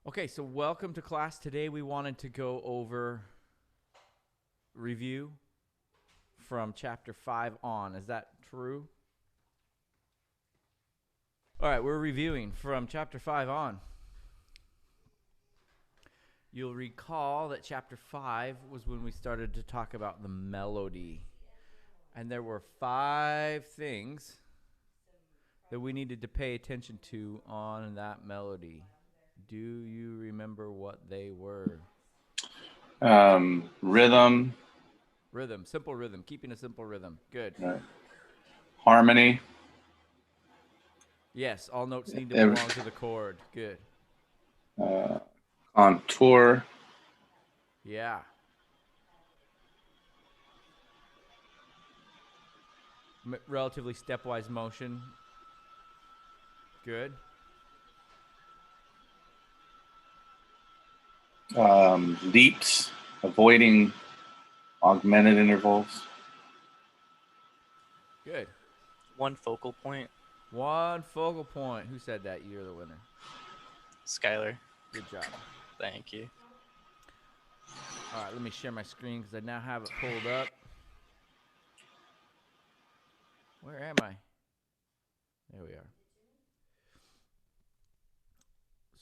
Okay, so welcome to class. Today we wanted to go over review from chapter 5 on. Is that true? All right, we're reviewing from chapter 5 on. You'll recall that chapter 5 was when we started to talk about the melody. And there were 5 things that we needed to pay attention to on that melody. Do you remember what they were? Rhythm. Rhythm, simple rhythm, keeping a simple rhythm. Good. Harmony. Yes, all notes need to belong to the chord. Good. Contour. Yeah. Relatively stepwise motion. Good. Leaps. Avoiding augmented intervals. Good. One focal point. One focal point. Who said that? You're the winner. Skylar. Good job. Thank you. All right, let me share my screen because I now have it pulled up. Where am I? There we are.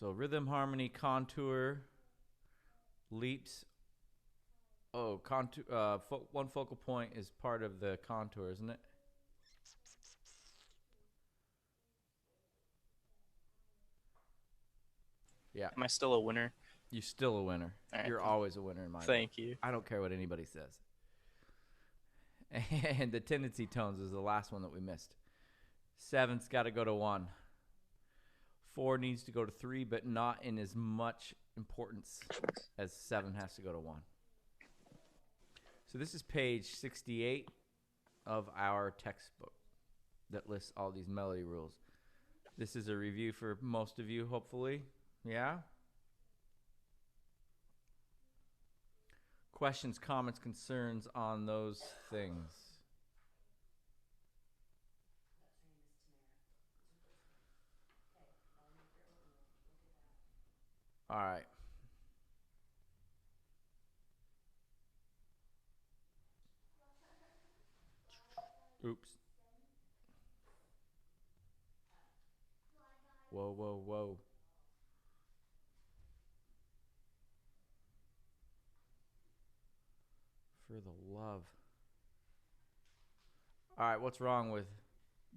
So rhythm, harmony, contour, leaps. Oh, contour. One focal point is part of the contour, isn't it? Yeah. Am I still a winner? You're still a winner. Right. You're always a winner in my book. Thank you. I don't care what anybody says. And the tendency tones is the last one that we missed. 7's got to go to 1. 4 needs to go to 3, but not in as much importance as 7 has to go to 1. So this is page 68 of our textbook that lists all these melody rules. This is a review for most of you, hopefully. Yeah? Questions, comments, concerns on those things? All right. Oops. Whoa, whoa, whoa. For the love. All right, what's wrong with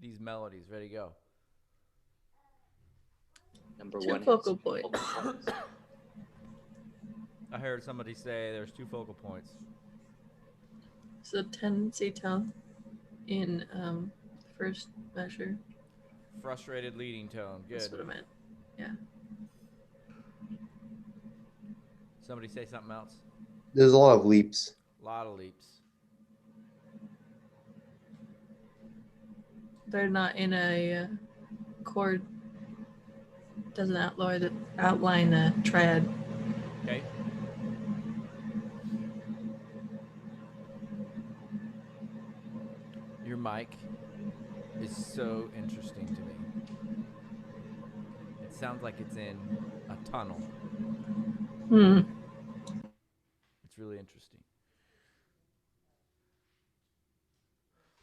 these melodies? Ready, go. Number 2 one. focal points. I heard somebody say there's 2 focal points. So tendency tone in first measure. Frustrated leading tone. Good. That's what I meant. Yeah. Somebody say something else. There's a lot of leaps. A lot of leaps. They're not in a chord. Doesn't outline a triad. Okay. Your mic is so interesting to me. It sounds like it's in a tunnel. It's really interesting.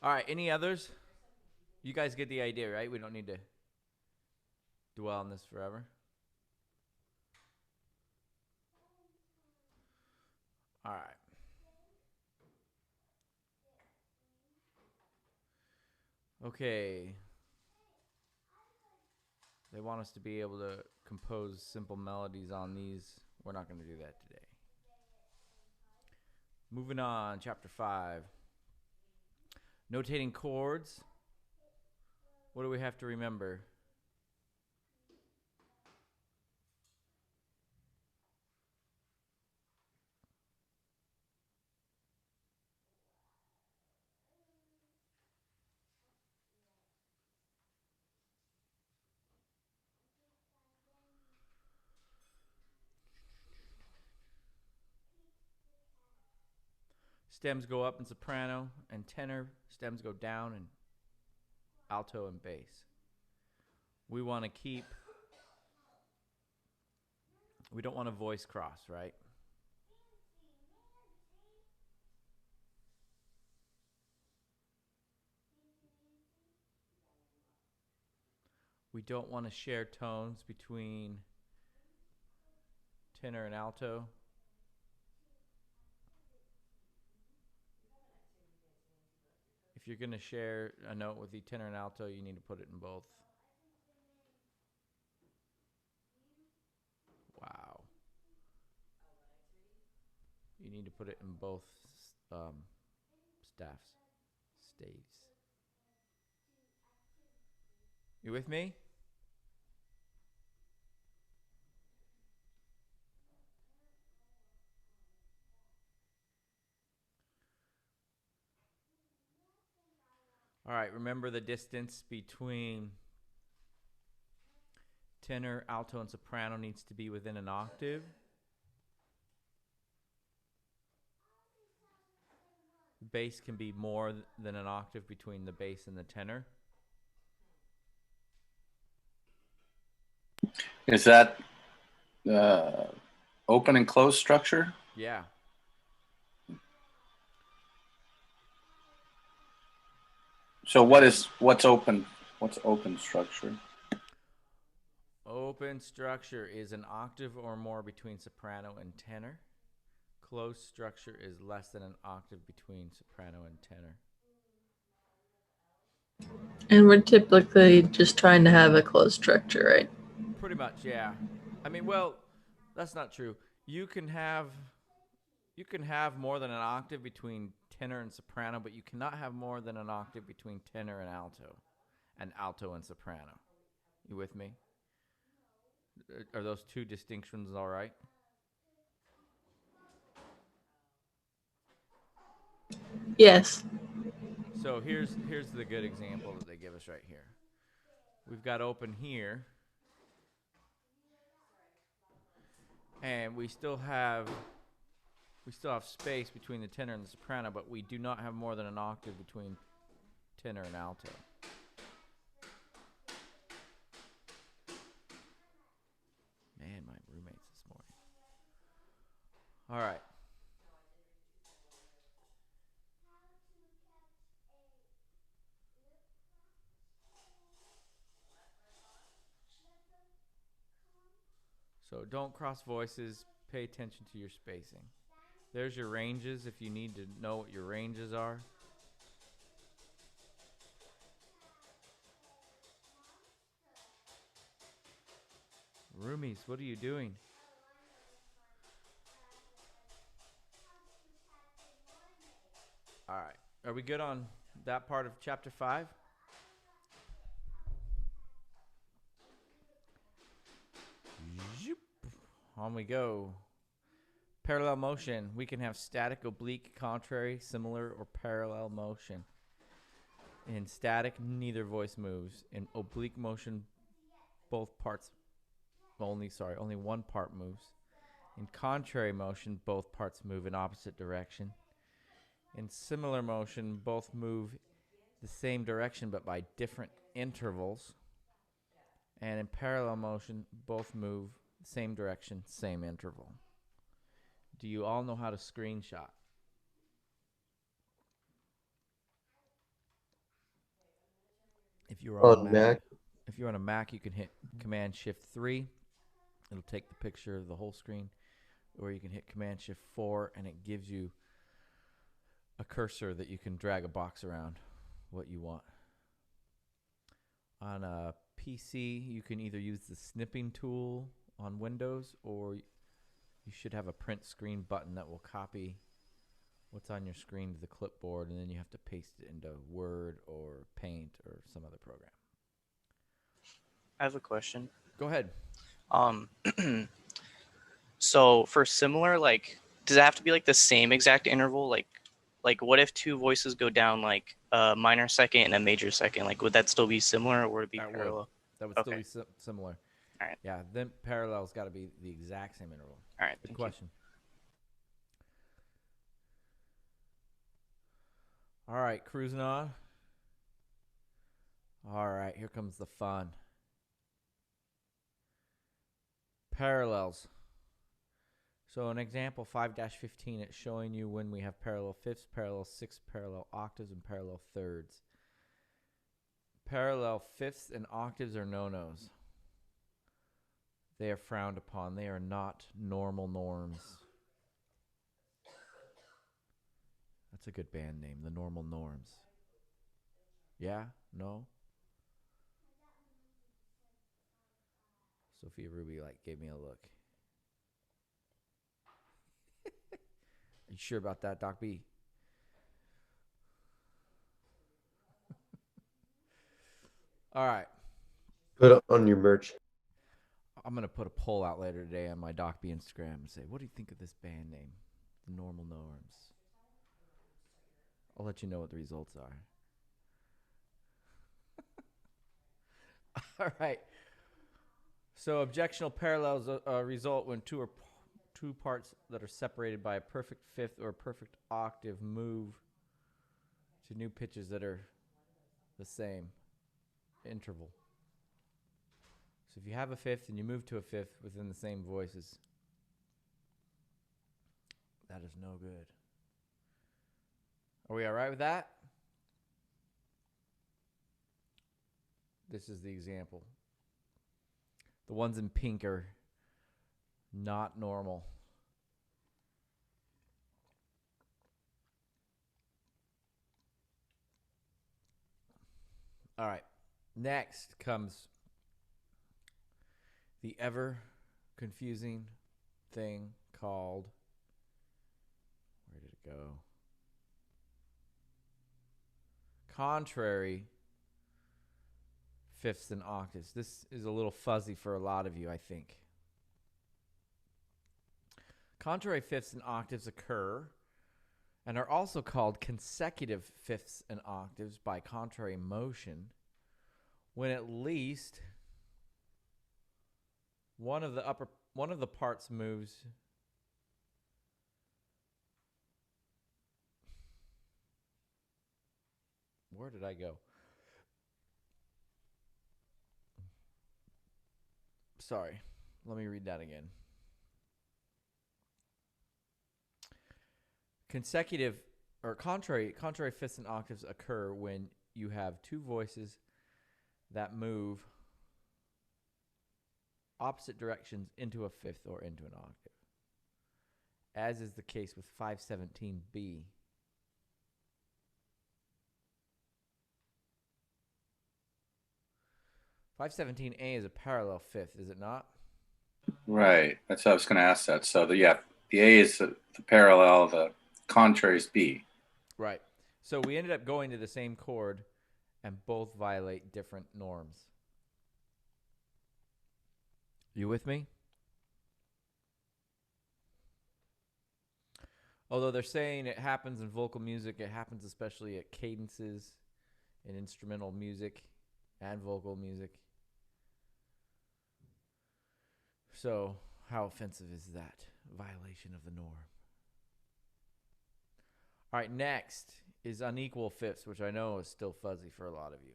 All right, any others? You guys get the idea, right? We don't need to dwell on this forever. All right. Okay. They want us to be able to compose simple melodies on these. We're not going to do that today. Moving on, chapter 5. Notating chords. What do we have to remember? Stems go up in soprano and tenor. Stems go down in alto and bass. We want to keep We don't want a voice cross, right? We don't want to share tones between tenor and alto. If you're going to share a note with the tenor and alto, you need to put it in both. Wow. You need to put it in both staves. You with me? All right, remember the distance between tenor, alto, and soprano needs to be within an octave. Bass can be more than an octave between the bass and the tenor. Is that open and closed structure? Yeah. So what's open? What's open structure? Open structure is an octave or more between soprano and tenor. Closed structure is less than an octave between soprano and tenor. And we're typically just trying to have a closed structure, right? Pretty much, yeah. I mean, well, that's not true. You can have more than an octave between tenor and soprano, but you cannot have more than an octave between tenor and alto and soprano. You with me? Are those two distinctions all right? Yes. So here's the good example that they give us right here. We've got open here, and we still have space between the tenor and the soprano, but we do not have more than an octave between tenor and alto. Man, my roommates this morning. All right. So don't cross voices. Pay attention to your spacing. There's your ranges if you need to know what your ranges are. Roomies, what are you doing? All right. Are we good on that part of chapter 5? Zoop. On we go. Parallel motion. We can have static, oblique, contrary, similar, or parallel motion. In static, neither voice moves. In oblique motion, only one part moves. In contrary motion, both parts move in opposite direction. In similar motion, both move the same direction but by different intervals. And in parallel motion, both move the same direction, same interval. Do you all know how to screenshot? If you're on Mac, you can hit Command Shift 3. It'll take the picture of the whole screen. Or you can hit Command Shift 4 and it gives you a cursor that you can drag a box around what you want. On a PC, you can either use the snipping tool on Windows, or you should have a print screen button that will copy what's on your screen to the clipboard, and then you have to paste it into Word or Paint or some other program. I have a question. Go ahead. So for similar, like, does it have to be like the same exact interval? Like what if two voices go down like a minor second and a major second? Like, would that still be similar, or would it be parallel? That would still be similar. All right. Yeah, then parallel's got to be the exact same interval. All right. Good question. All right, cruising on. All right, here comes the fun. Parallels. So an example 5-15, it's showing you when we have parallel fifths, parallel sixths, parallel octaves, and parallel thirds. Parallel fifths and octaves are no-nos. They are frowned upon. They are not normal norms. That's a good band name, the Normal Norms. Yeah? No? Sophia Ruby gave me a look. Are you sure about that, Doc B? All right. Put it on your merch. I'm going to put a poll out later today on my Doc B Instagram and say, what do you think of this band name? The Normal Norms. I'll let you know what the results are. All right. So objectional parallels result when two parts that are separated by a perfect fifth or a perfect octave move to new pitches that are the same interval. So if you have a fifth and you move to a fifth within the same voices, that is no good. Are we all right with that? This is the example. The ones in pink are not normal. All right. Next comes the ever confusing thing called, where did it go? Contrary fifths and octaves. This is a little fuzzy for a lot of you, I think. Contrary fifths and octaves occur and are also called consecutive fifths and octaves by contrary motion when at least one of the parts moves Where did I go? Sorry. Let me read that again. Consecutive or contrary fifths and octaves occur when you have two voices that move opposite directions into a fifth or into an octave, as is the case with 517B. (517A) is a parallel fifth, is it not? Right. That's what I was going to ask that. So the A is the parallel, the contrary is B. Right. So we ended up going to the same chord, and both violate different norms. You with me? Although they're saying it happens in vocal music, it happens especially at cadences in instrumental music and vocal music. So how offensive is that violation of the norm? All right, next is unequal fifths, which I know is still fuzzy for a lot of you.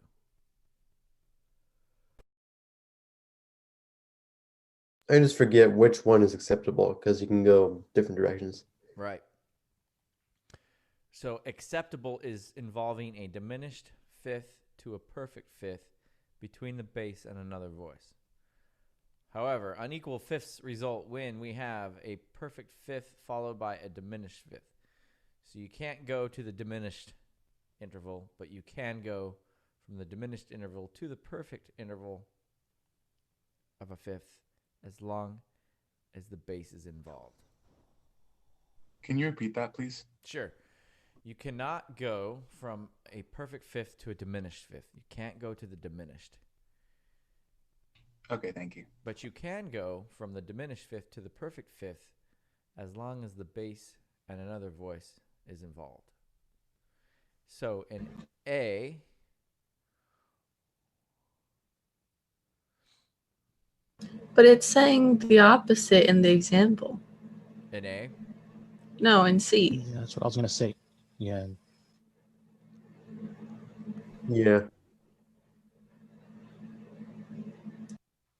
I just forget which one is acceptable because you can go different directions. Right. So acceptable is involving a diminished fifth to a perfect fifth between the bass and another voice. However, unequal fifths result when we have a perfect fifth followed by a diminished fifth. So you can't go to the diminished interval, but you can go from the diminished interval to the perfect interval of a fifth as long as the bass is involved. Can you repeat that, please? Sure. You cannot go from a perfect fifth to a diminished fifth. You can't go to the diminished. Okay, thank you. But you can go from the diminished fifth to the perfect fifth as long as the bass and another voice is involved. So in A, But it's saying the opposite in the example. in A, No, in C. Yeah, that's what I was gonna say. Yeah. Yeah.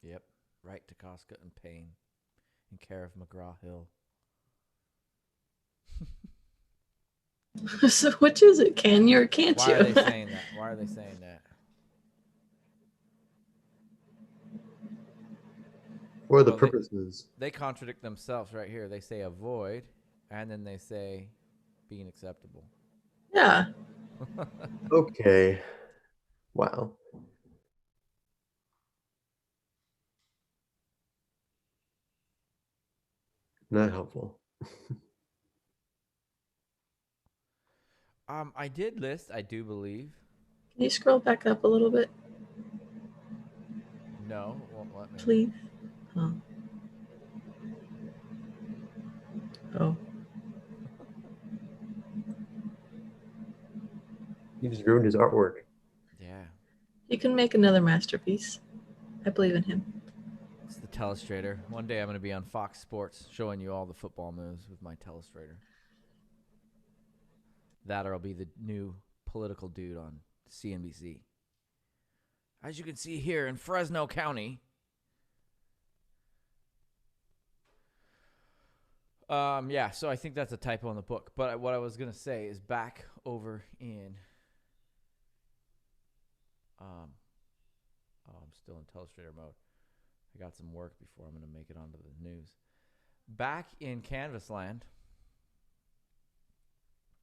yep, right to Kostka and Payne in care of McGraw-Hill. So which is it? Can you or can't Why you? are they saying that? Why are they saying that? What are the Well, they- purposes? They contradict themselves right here. They say avoid, and then they say being acceptable. Yeah. Okay. Wow. Not helpful. I did list, I do believe. Can you scroll back up a little bit, No, it won't let me. please? Oh. Oh. He just ruined his artwork. Yeah. He can make another masterpiece. I believe in him. It's the telestrator. One day I'm going to be on Fox Sports showing you all the football moves with my telestrator. That or I'll be the new political dude on CNBC. As you can see here in Fresno County. Yeah, so I think that's a typo in the book. But what I was going to say is back over in... I'm still in telestrator mode. I got some work before I'm going to make it onto the news. Back in Canvas land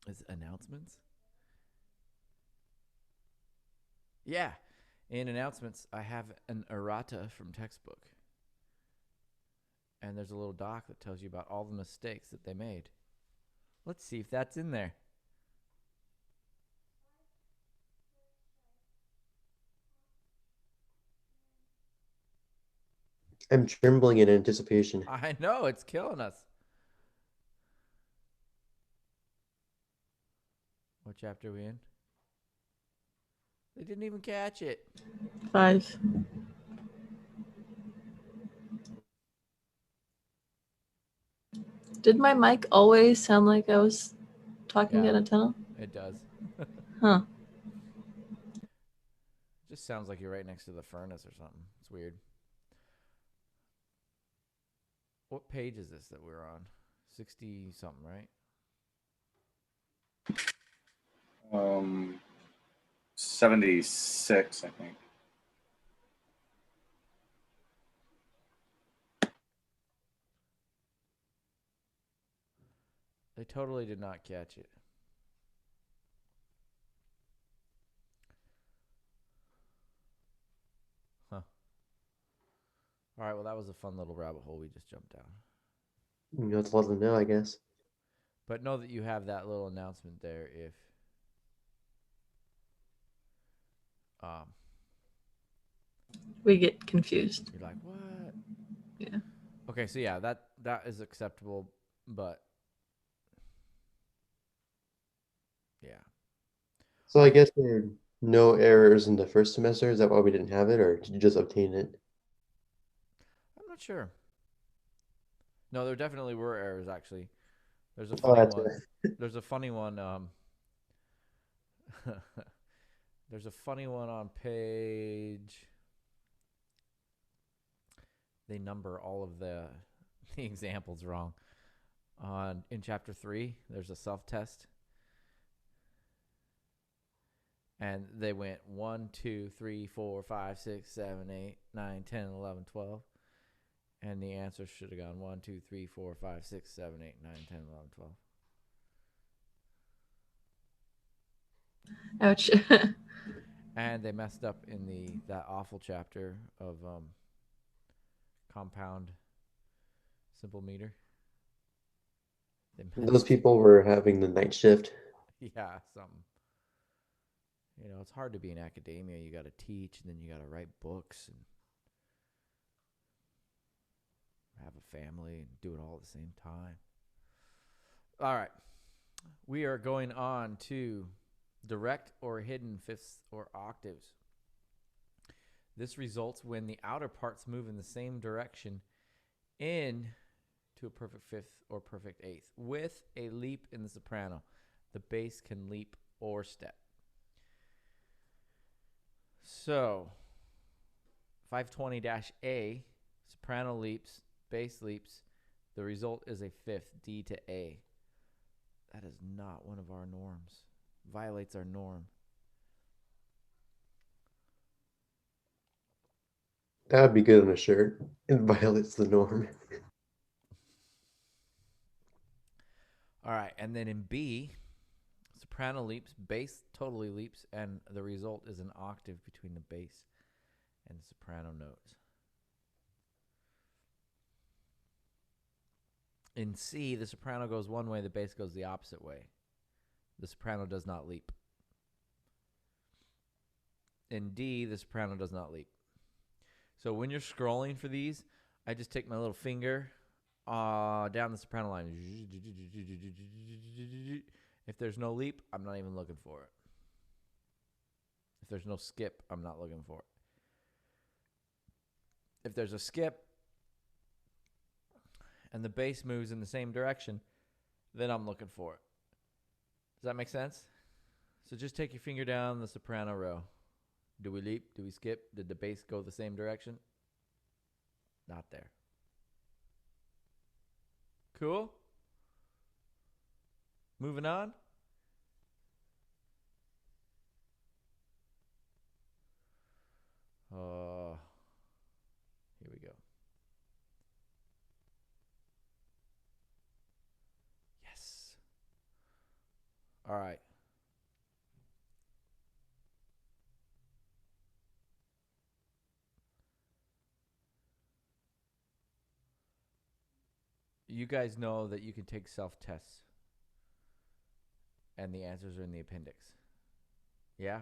is announcements. Yeah, in announcements, I have an errata from textbook. And there's a little doc that tells you about all the mistakes that they made. Let's see if that's in there. I'm trembling in anticipation. I know, it's killing us. What chapter are we in? They didn't even catch it. 5. Did my mic always sound like I was talking Yeah. down a tunnel? It does. Huh. Just sounds like you're right next to the furnace or something. It's weird. What page is this that we're on? 60 something, right? 76, I think. They totally did not catch it. Huh. All right, well, that was a fun little rabbit hole we just jumped down. You know, to let them know, I guess. But know that you have that little announcement there if We get confused. you're like, what? Yeah. Okay, so yeah, that is acceptable, but yeah. So I guess there are no errors in the first semester. Is that why we didn't have it, or did you just obtain it? I'm not sure. No, there definitely were errors actually. There's a Oh, funny that's one. right. There's a funny one. There's a funny one on page. They number all of the examples wrong. In chapter 3, there's a self-test. And they went 1, 2, 3, 4, 5, 6, 7, 8, 9, 10, 11, 12. And the answer should have gone 1, 2, 3, 4, 5, 6, 7, 8, 9, 10, 11, 12. Ouch. And they messed up in that awful chapter of compound simple meter. Those people were having the night shift. Yeah, something. You know, it's hard to be in academia. You got to teach, and then you got to write books and have a family and do it all at the same time. All right. We are going on to direct or hidden fifths or octaves. This results when the outer parts move in the same direction in to a perfect fifth or perfect eighth with a leap in the soprano. The bass can leap or step. So 520-A, soprano leaps, bass leaps. The result is a fifth, D to A. That is not one of our norms. Violates our norm. That would be good on a shirt. It violates the norm. All right, and then in B, soprano leaps, bass totally leaps, and the result is an octave between the bass and the soprano notes. In C, the soprano goes one way, the bass goes the opposite way. The soprano does not leap. In D, the soprano does not leap. So when you're scrolling for these, I just take my little finger down the soprano line. If there's no leap, I'm not even looking for it. If there's no skip, I'm not looking for it. If there's a skip and the bass moves in the same direction, then I'm looking for it. Does that make sense? So just take your finger down the soprano row. Do we leap? Do we skip? Did the bass go the same direction? Not there. Cool? Moving on. Here we go. Yes. All right. You guys know that you can take self-tests, and the answers are in the appendix. Yeah?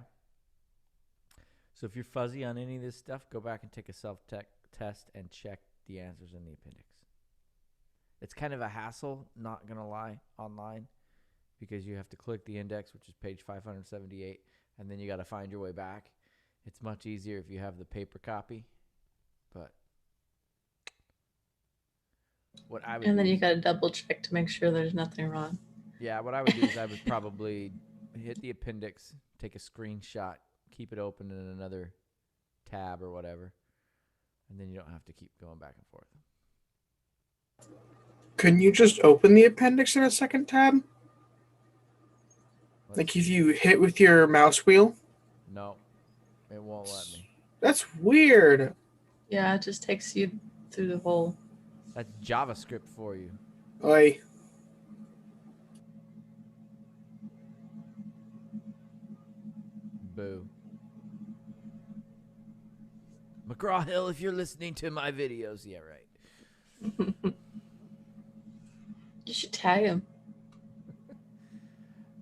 So if you're fuzzy on any of this stuff, go back and take a self-test and check the answers in the appendix. It's kind of a hassle, not going to lie, online, because you have to click the index, which is page 578, and then you got to find your way back. It's much easier if you have the paper copy, but what I would And then do you is, got to double check to make sure there's nothing wrong. yeah, what I would do is I would probably hit the appendix, take a screenshot, keep it open in another tab or whatever, and then you don't have to keep going back and forth. Couldn't you just open the appendix in a second tab? Let's Like if see. you hit with your mouse wheel? No, it won't let me. That's weird. Yeah, it just takes you through the whole. That's JavaScript for you. Oi. Boo. McGraw-Hill, if you're listening to my videos, yeah, right. You should tag him.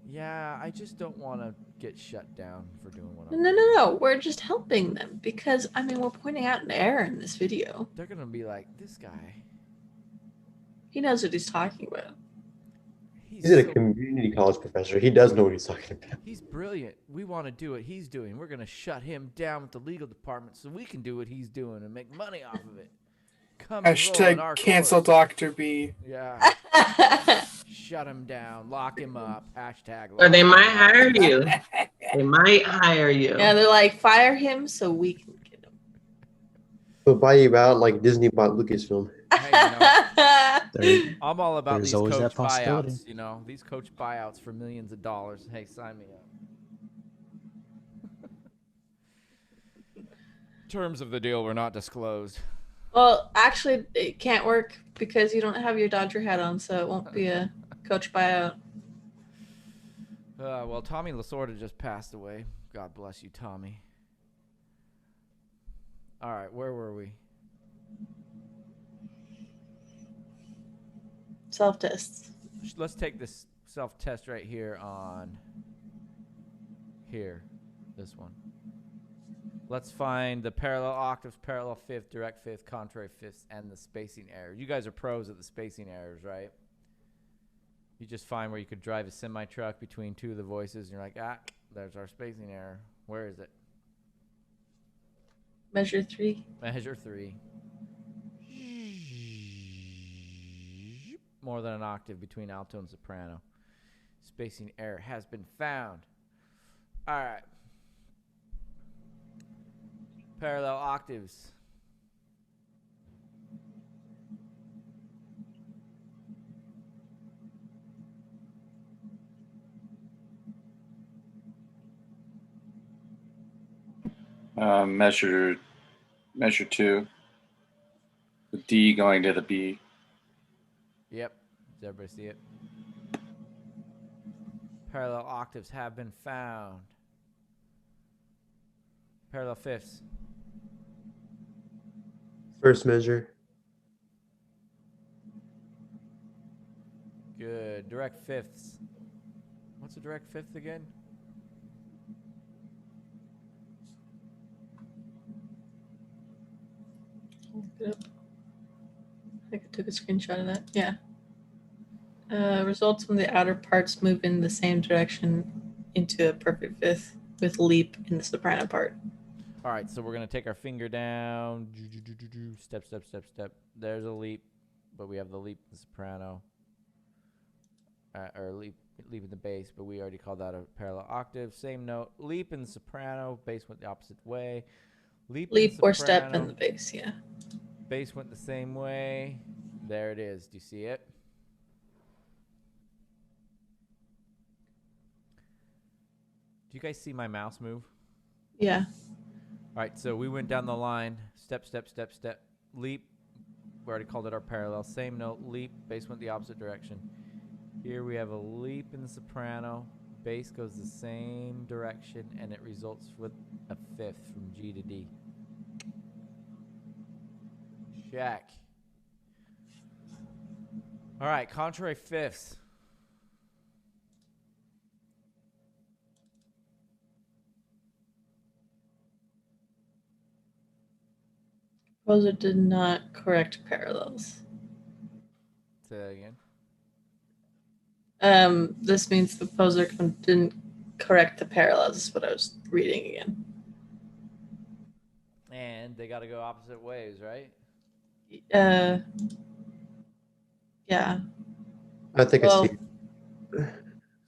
Yeah, I just don't want to get shut down for doing what No, I'm no, doing. no, no. We're just helping them because, I mean, we're pointing out an error in this video. They're going to be like, this guy, He knows what he's talking about. He's a community college professor. He does know what he's talking about. He's brilliant. We want to do what he's doing. We're going to shut him down with the legal department so we can do what he's doing and make money off of it. Come and roll in our Hashtag cancel course. Dr. B. Yeah. Shut him down. Lock him up. Hashtag. Or they lock might him up. hire you. They might hire you. Yeah, they're like, fire him so we can get him. They'll buy you out like Disney bought Lucasfilm. Hey, I'm all about There's these always coach that possibility. buyouts. You know, these coach buyouts for millions of dollars. Hey, sign me up. Terms of the deal were not disclosed. Well, actually, it can't work because you don't have your Dodger hat on, so it won't be a coach buyout. Well, Tommy Lasorda just passed away. God bless you, Tommy. All right, where were we? Self-tests. Let's take this self-test right here on here, this one. Let's find the parallel octaves, parallel fifth, direct fifth, contrary fifths, and the spacing error. You guys are pros at the spacing errors, right? You just find where you could drive a semi-truck between two of the voices, and you're like, ah, there's our spacing error. Where is it? Measure 3. Measure 3. More than an octave between alto and soprano. Spacing error has been found. All right. Parallel octaves. Measure 2. The D going to the B. Yep. Does everybody see it? Parallel octaves have been found. Parallel fifths. First measure. Good. Direct fifths. What's a direct fifth again? Look it up. I think I took a screenshot of that. Yeah. Results when the outer parts move in the same direction into a perfect fifth with leap in the soprano part. All right, so we're going to take our finger down. Step, step, step, step. There's a leap, but we have the leap in the soprano. Or leap in the bass, but we already called that a parallel octave. Same note. Leap in the soprano. Bass went the opposite way. Leap or step in the bass, yeah. Bass went the same way. There it is. Do you see it? Do you guys see my mouse move? Yeah. All right, so we went down the line. Step, step, step, step. Leap. We already called it our parallel. Same note. Leap. Bass went the opposite direction. Here we have a leap in the soprano. Bass goes the same direction, and it results with a fifth from G to D. Check. All right, contrary fifths. Composer did not correct parallels. Say that again. This means the composer didn't correct the parallels, is what I was reading again. And they got to go opposite ways, right? Yeah. I think I see it.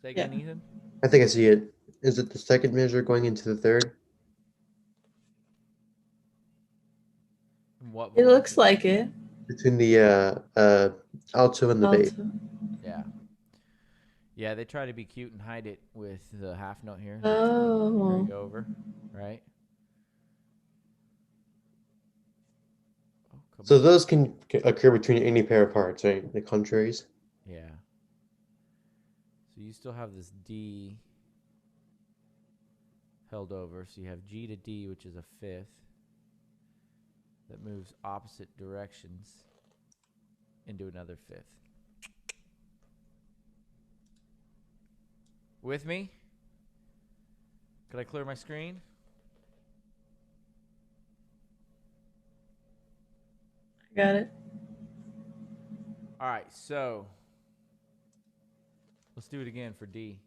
Say again, Ethan? I think I see it. Is it the second measure going into the third? What It looks like it. Between the alto and the bass. Yeah. Yeah, they try to be cute and hide it with the half note here. Oh. Carry over, right? Oh, So those can occur between any pair of parts, right? The contraries. Yeah. So you still have this D held over. So you have G to D, which is a fifth that moves opposite directions into another fifth. With me? Could I clear my screen? I got it. All right, so let's do it again for D.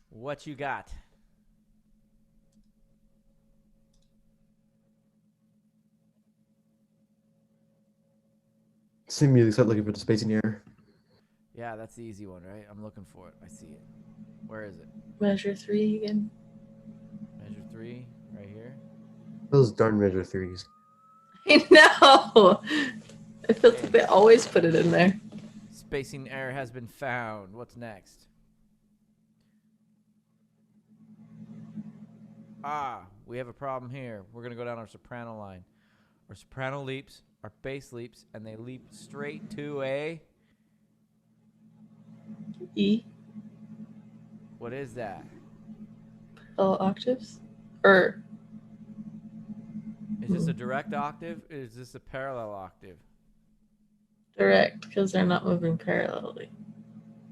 What you got? Same music, start looking for the spacing error. Yeah, that's the easy one, right? I'm looking for it. I see it. Where is it? Measure 3 again. Measure 3, right here. Those darn measure threes. I know. I feel like they always put it in there. Spacing error has been found. What's next? Ah, we have a problem here. We're going to go down our soprano line. Our soprano leaps, our bass leaps, and they leap straight to a... E. What is that? Parallel octaves? Or... Is this a direct octave? Or is this a parallel octave? Direct, because they're not moving parallelly.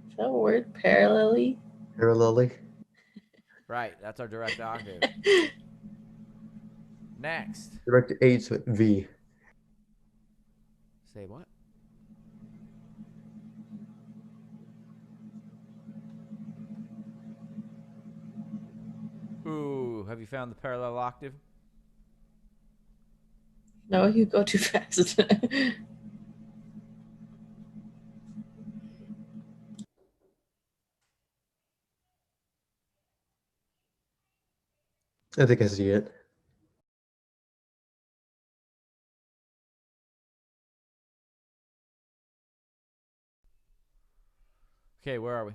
Is that a word? Parallelly? Parallelly. Right, that's our direct octave. Next. Direct A to V. Say what? Ooh, have you found the parallel octave? No, you go too fast. I think I see it. Okay, where are we?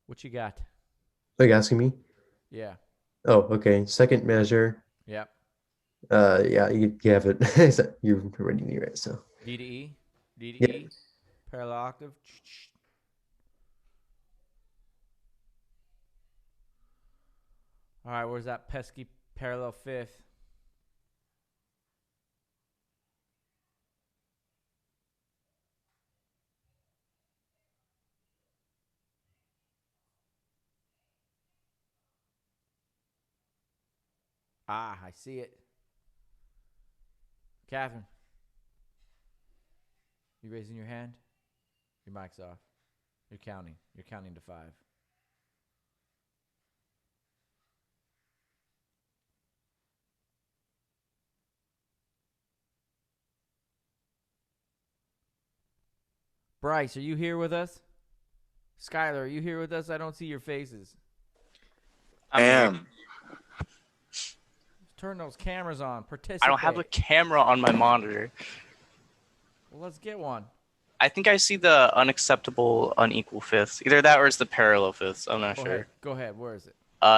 What you got? Are you asking me? Yeah. Oh, okay. Second measure. Yep. Yeah, you have it. You're reading me right, so. D to E. D to Yep. E. Parallel octave. All right, where's that pesky parallel fifth? Ah, I see it. Catherine, you raising your hand? Your mic's off. You're counting. You're counting to 5. Bryce, are you here with us? Skylar, are you here with us? I don't see your faces. I'm here. Am. Turn those cameras on. Participate. I don't have a camera on my monitor. Well, let's get one. I think I see the unacceptable unequal fifths. Either that or it's the parallel fifths. I'm not Go sure. ahead. Go ahead. Where is it?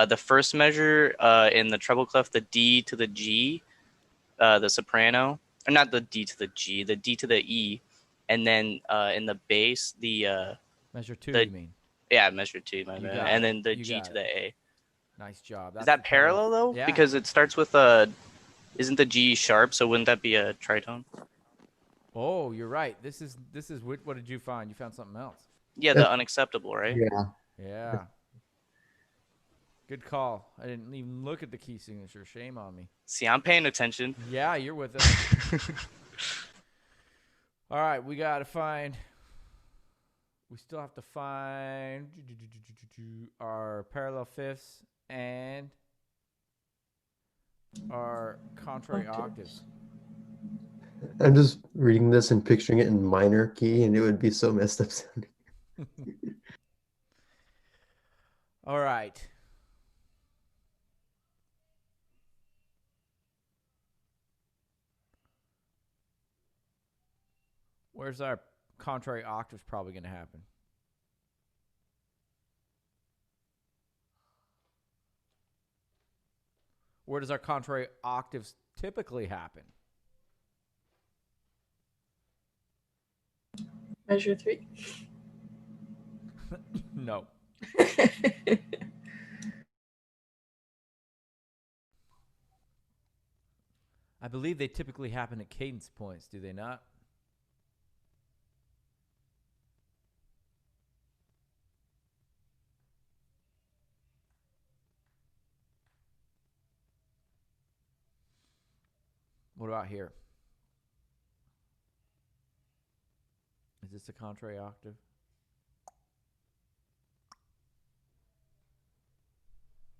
The first measure in the treble clef, the D to the G, the soprano, or not the D to the G, the D to the E, and then in the bass, the Measure 2, the- you mean? yeah, measure 2, my You bad, got and it. then the You G got to it. the A. Nice job. Is That's that the parallel though? Yeah. Because it starts with isn't the G sharp? So wouldn't that be a tritone? Oh, you're right. This is what did you find? You found something else. Yeah, the unacceptable, right? Yeah. Yeah. Good call. I didn't even look at the key signature. Shame on me. See, I'm paying attention. Yeah, you're with us. All right, we got to find. We still have to find our parallel fifths and our contrary octaves. I'm just reading this and picturing it in minor key, and it would be so messed up sounding. All right. Where's our contrary octaves probably going to happen? Where does our contrary octaves typically happen? Measure 3. No. I believe they typically happen at cadence points, do they not? What about here? Is this a contrary octave?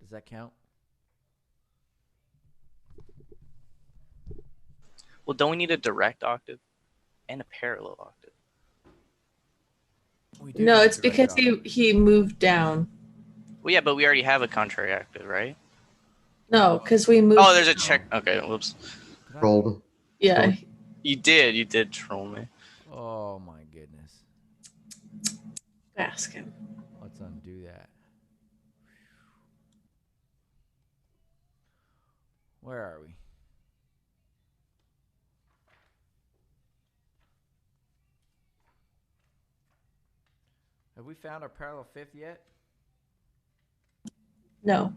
Does that count? Well, don't we need a direct octave and a parallel octave? We do No, need a it's direct because octave. he moved down. Well, yeah, but we already have a contrary octave, right? No, because we moved. Oh, there's a down. check. Okay, whoops. Did I- Rolled. Yeah. You did troll me. Oh my goodness. Ask him. Let's undo that. Where are we? Have we found our parallel fifth yet? No.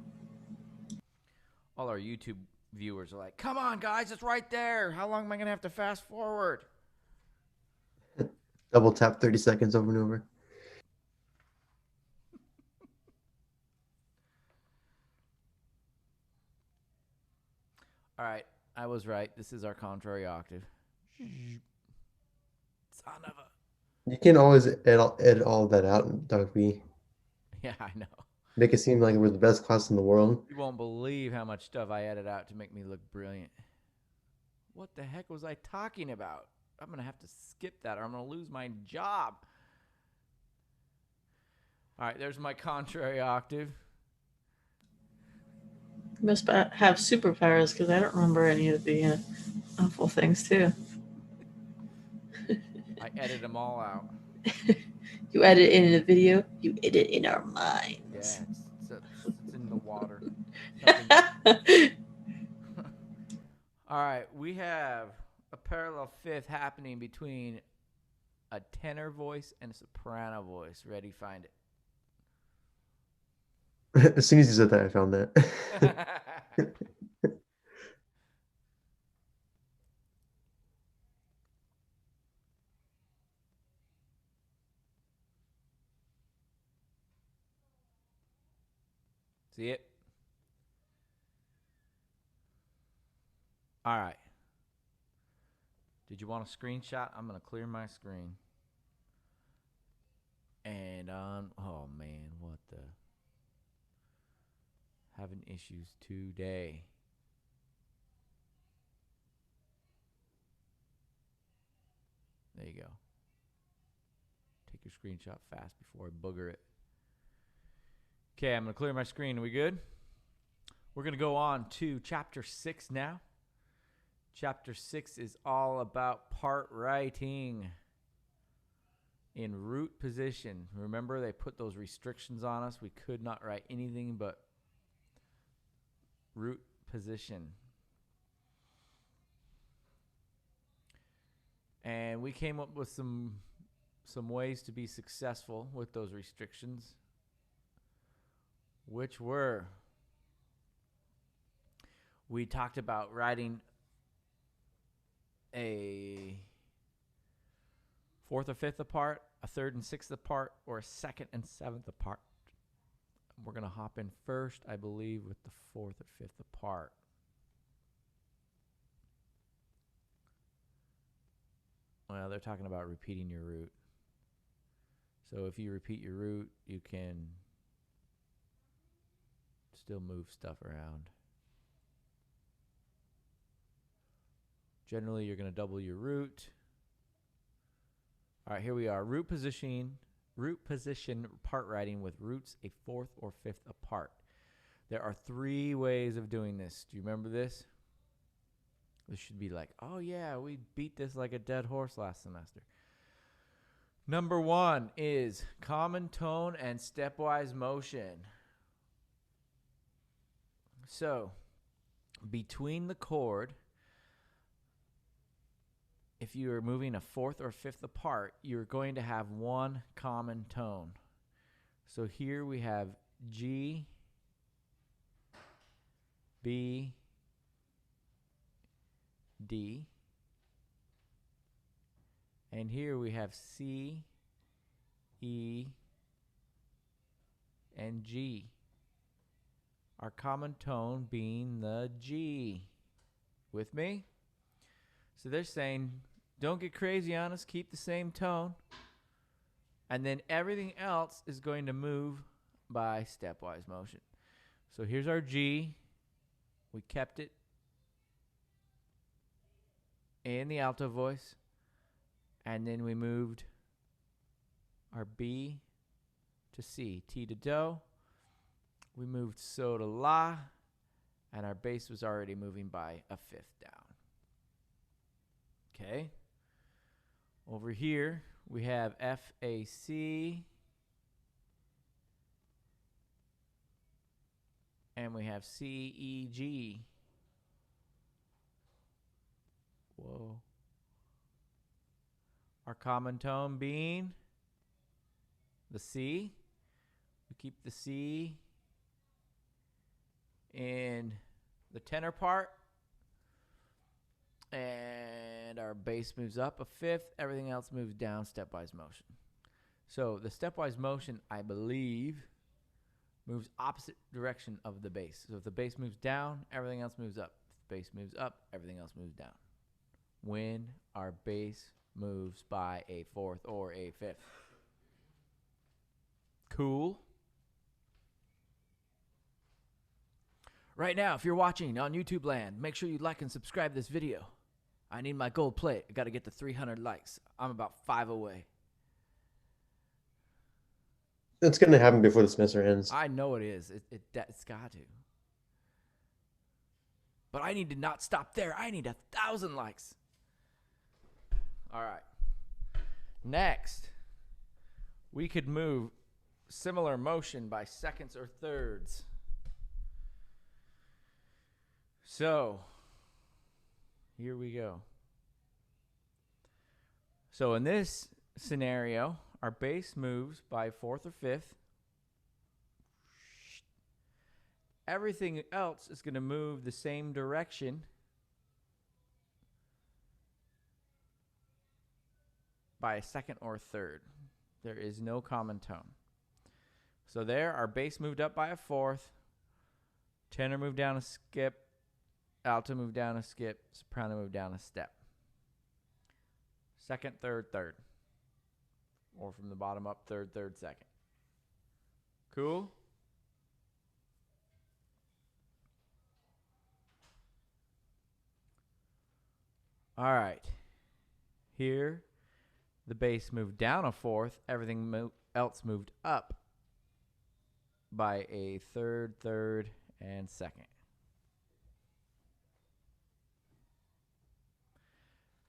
All our YouTube viewers are like, come on, guys, it's right there. How long am I going to have to fast forward? Double tap 30 seconds over and over. All right, I was right. This is our contrary octave. Son of a... You can always edit all of that out, Dog B. Yeah, I know. Make it seem like we're the best class in the world. You won't believe how much stuff I edit out to make me look brilliant. What the heck was I talking about? I'm going to have to skip that or I'm going to lose my job. All right, there's my contrary octave. You must have superpowers because I don't remember any of the awful things too. I edit them all out. You edit in a video. You edit in our minds. Yeah, it's in the water. Nothing. All right, we have a parallel fifth happening between a tenor voice and a soprano voice. Ready? Find it. As soon as you said that, I found that. See it? All right. Did you want a screenshot? I'm going to clear my screen. And oh man, what the? Having issues today. There you go. Take your screenshot fast before I booger it. Okay, I'm going to clear my screen. Are we good? We're going to go on to chapter 6 now. Chapter 6 is all about part writing in root position. Remember, they put those restrictions on us. We could not write anything but root position. And we came up with some ways to be successful with those restrictions, which were, we talked about writing a fourth or fifth apart, a third and sixth apart, or a second and seventh apart. We're going to hop in first, I believe, with the fourth or fifth apart. Well, they're talking about repeating your root. So if you repeat your root, you can still move stuff around. Generally, you're going to double your root. All right, here we are. Root position part writing with roots a fourth or fifth apart. There are 3 ways of doing this. Do you remember this? This should be like, oh yeah, we beat this like a dead horse last semester. Number 1 is common tone and stepwise motion. So, between the chord, if you are moving a fourth or fifth apart, you're going to have one common tone. So here we have G, B, D, and here we have C, E, and G. Our common tone being the G. With me? So they're saying, don't get crazy on us, keep the same tone. And then everything else is going to move by stepwise motion. So here's our G. We kept it in the alto voice. And then we moved our B to C. T to do. We moved so to la. And our bass was already moving by a fifth down. Okay. Over here, we have F, A, C. And we have C, E, G. Whoa. Our common tone being the C. We keep the C in the tenor part. And our bass moves up a fifth. Everything else moves down stepwise motion. So the stepwise motion, I believe, moves opposite direction of the bass. So if the bass moves down, everything else moves up. If the bass moves up, everything else moves down. When our bass moves by a fourth or a fifth. Cool. Right now, if you're watching on YouTube land, make sure you like and subscribe this video. I need my gold plate. I got to get to 300 likes. I'm about 5 away. It's going to happen before the semester ends. I know it is. It's got to. But I need to not stop there. I need 1,000 likes. All right. Next, we could move similar motion by seconds or thirds. So, here we go. So in this scenario, our bass moves by fourth or fifth. Everything else is going to move the same direction by a second or third. There is no common tone. So there, our bass moved up by a fourth, tenor moved down a skip, alto moved down a skip, soprano moved down a step. Second, third, third. Or from the bottom up, third, third, second. Cool? All right. Here, the bass moved down a fourth. Everything else moved up by a third, third, and second.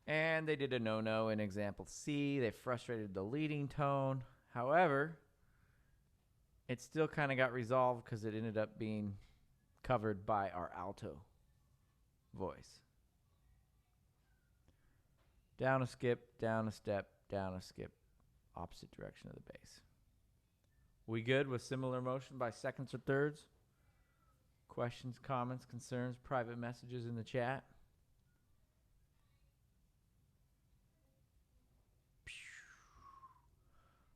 And they did a no-no in example C. They frustrated the leading tone. However, it still kind of got resolved because it ended up being covered by our alto voice. Down a skip, down a step, down a skip, opposite direction of the bass. We good with similar motion by seconds or thirds? Questions, comments, concerns, private messages in the chat?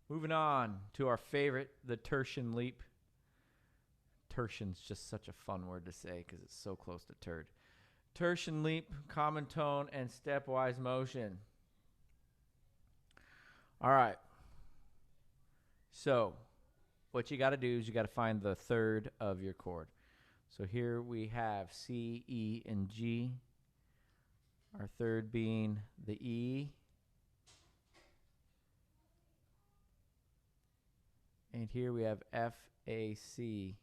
Moving on to our favorite, the Tertian Leap. Tertian's just such a fun word to say because it's so close to turd. Tertian Leap, common tone, and stepwise motion. All right. So what you got to do is you got to find the third of your chord. So here we have C, E, and G. Our third being the E. And here we have F, A, C.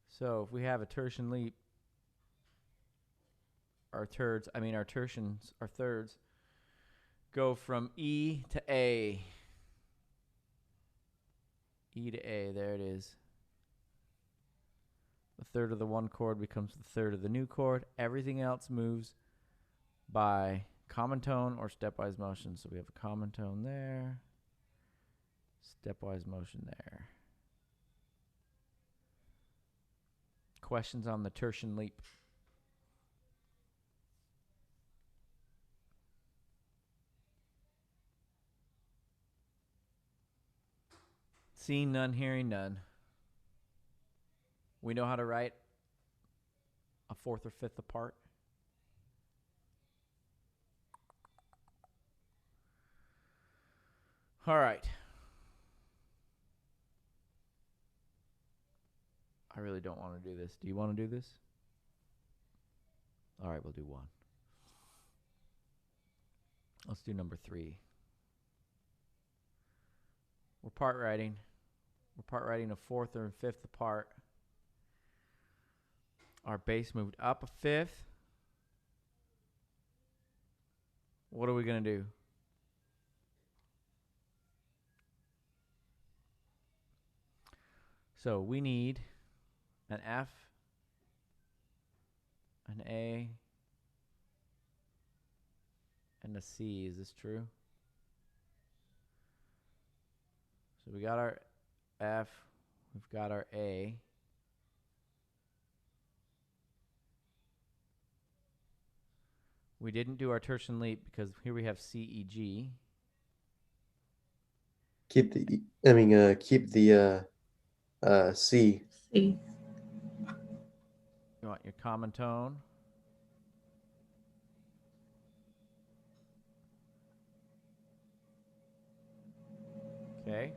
So if we have a tertian leap, our thirds go from E to A. E to A, there it is. The third of the one chord becomes the third of the new chord. Everything else moves by common tone or stepwise motion. So we have a common tone there, stepwise motion there. Questions on the tertian leap? Seeing none, hearing none. We know how to write a fourth or fifth apart. All right. I really don't want to do this. Do you want to do this? All right, we'll do one. Let's do number 3. We're part writing. We're part writing a fourth or a fifth apart. Our bass moved up a fifth. What are we going to do? So we need an F, an A, and a C. Is this true? So we got our F, we've got our A. We didn't do our tertian leap because here we have C, E, G. Keep the C. C. You want your common tone. Okay.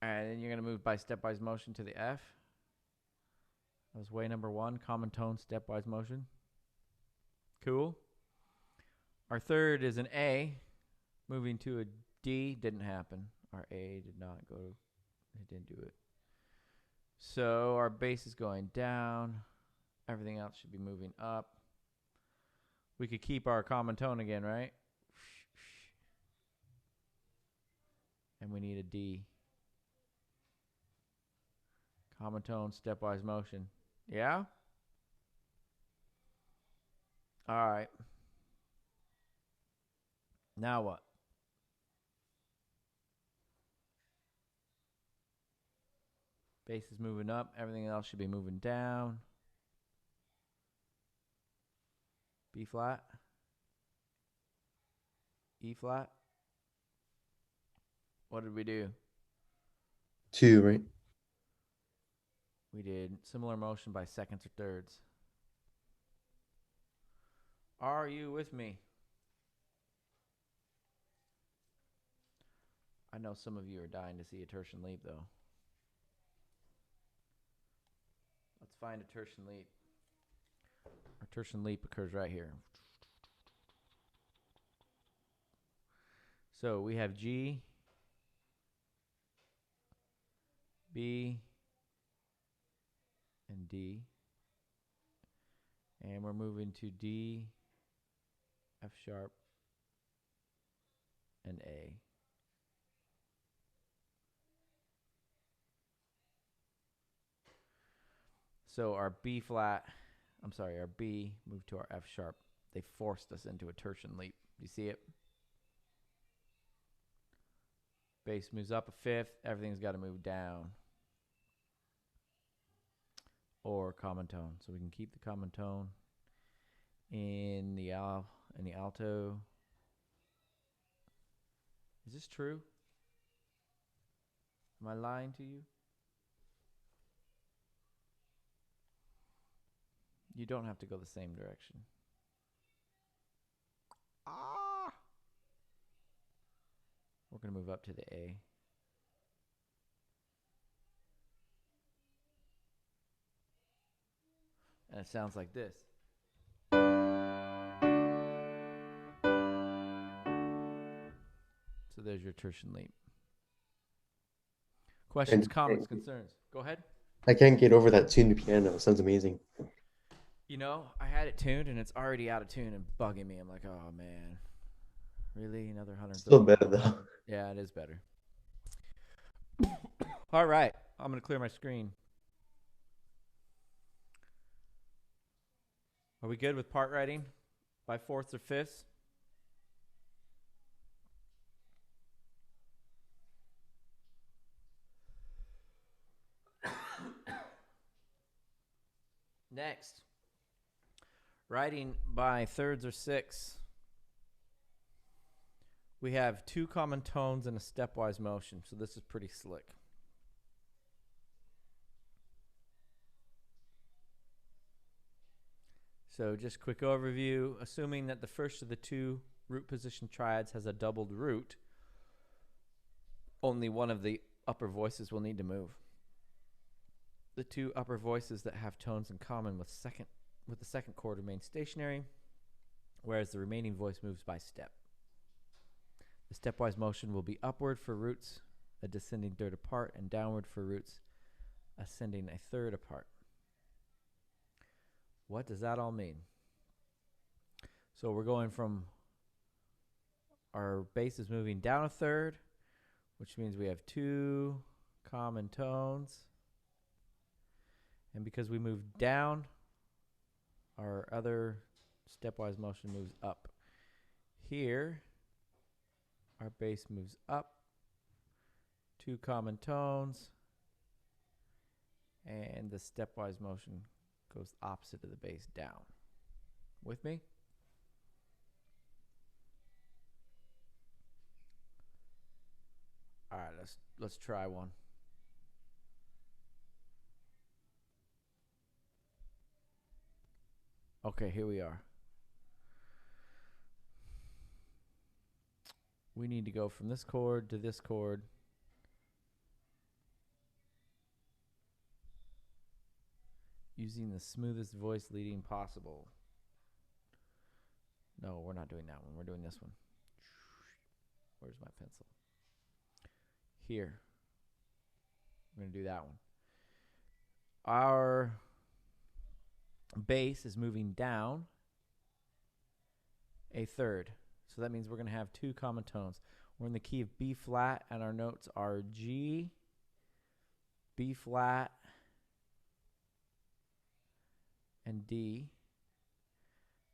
And then you're going to move by stepwise motion to the F. That was way number 1, common tone, stepwise motion. Cool. Our third is an A, moving to a D. Didn't happen. Our A did not go. It didn't do it. So our bass is going down. Everything else should be moving up. We could keep our common tone again, right? And we need a D. Common tone, stepwise motion. Yeah? All right. Now what? Bass is moving up. Everything else should be moving down. B flat. E flat. What did we do? 2, right? We did similar motion by seconds or thirds. Are you with me? I know some of you are dying to see a tertian leap, though. Let's find a tertian leap. Our tertian leap occurs right here. So we have G, B, and D. And we're moving to D, F sharp, and A. So our B flat, our B moved to our F sharp. They forced us into a tertian leap. Do you see it? Bass moves up a fifth. Everything's got to move down. Or common tone. So we can keep the common tone in the alto. Is this true? Am I lying to you? You don't have to go the same direction. We're going to move up to the A. And it sounds like this. So there's your tertian leap. Questions, comments, concerns? Go ahead. I can't get over that tuned piano. It sounds amazing. You know, I had it tuned and it's already out of tune and bugging me. I'm like, oh man, really? Another 100? Still better though. Yeah, it is better. All right, I'm going to clear my screen. Are we good with part writing by fourths or fifths? Next, writing by thirds or sixths. We have 2 common tones and a stepwise motion, so this is pretty slick. So just quick overview, assuming that the first of the 2 root position triads has a doubled root, only one of the upper voices will need to move. The 2 upper voices that have tones in common with the second chord remain stationary, whereas the remaining voice moves by step. The stepwise motion will be upward for roots a descending third apart and downward for roots ascending a third apart. What does that all mean? So we're going from our bass is moving down a third, which means we have 2 common tones. And because we move down, our other stepwise motion moves up. Here, our bass moves up, 2 common tones, and the stepwise motion goes opposite of the bass down. With me? All right, let's try one. Okay, here we are. We need to go from this chord to this chord. Using the smoothest voice leading possible. No, we're not doing that one. We're doing this one. Where's my pencil? Here. We're going to do that one. Our bass is moving down. a third. So that means we're going to have two common tones. We're in the key of B flat, and our notes are G, B flat, and D.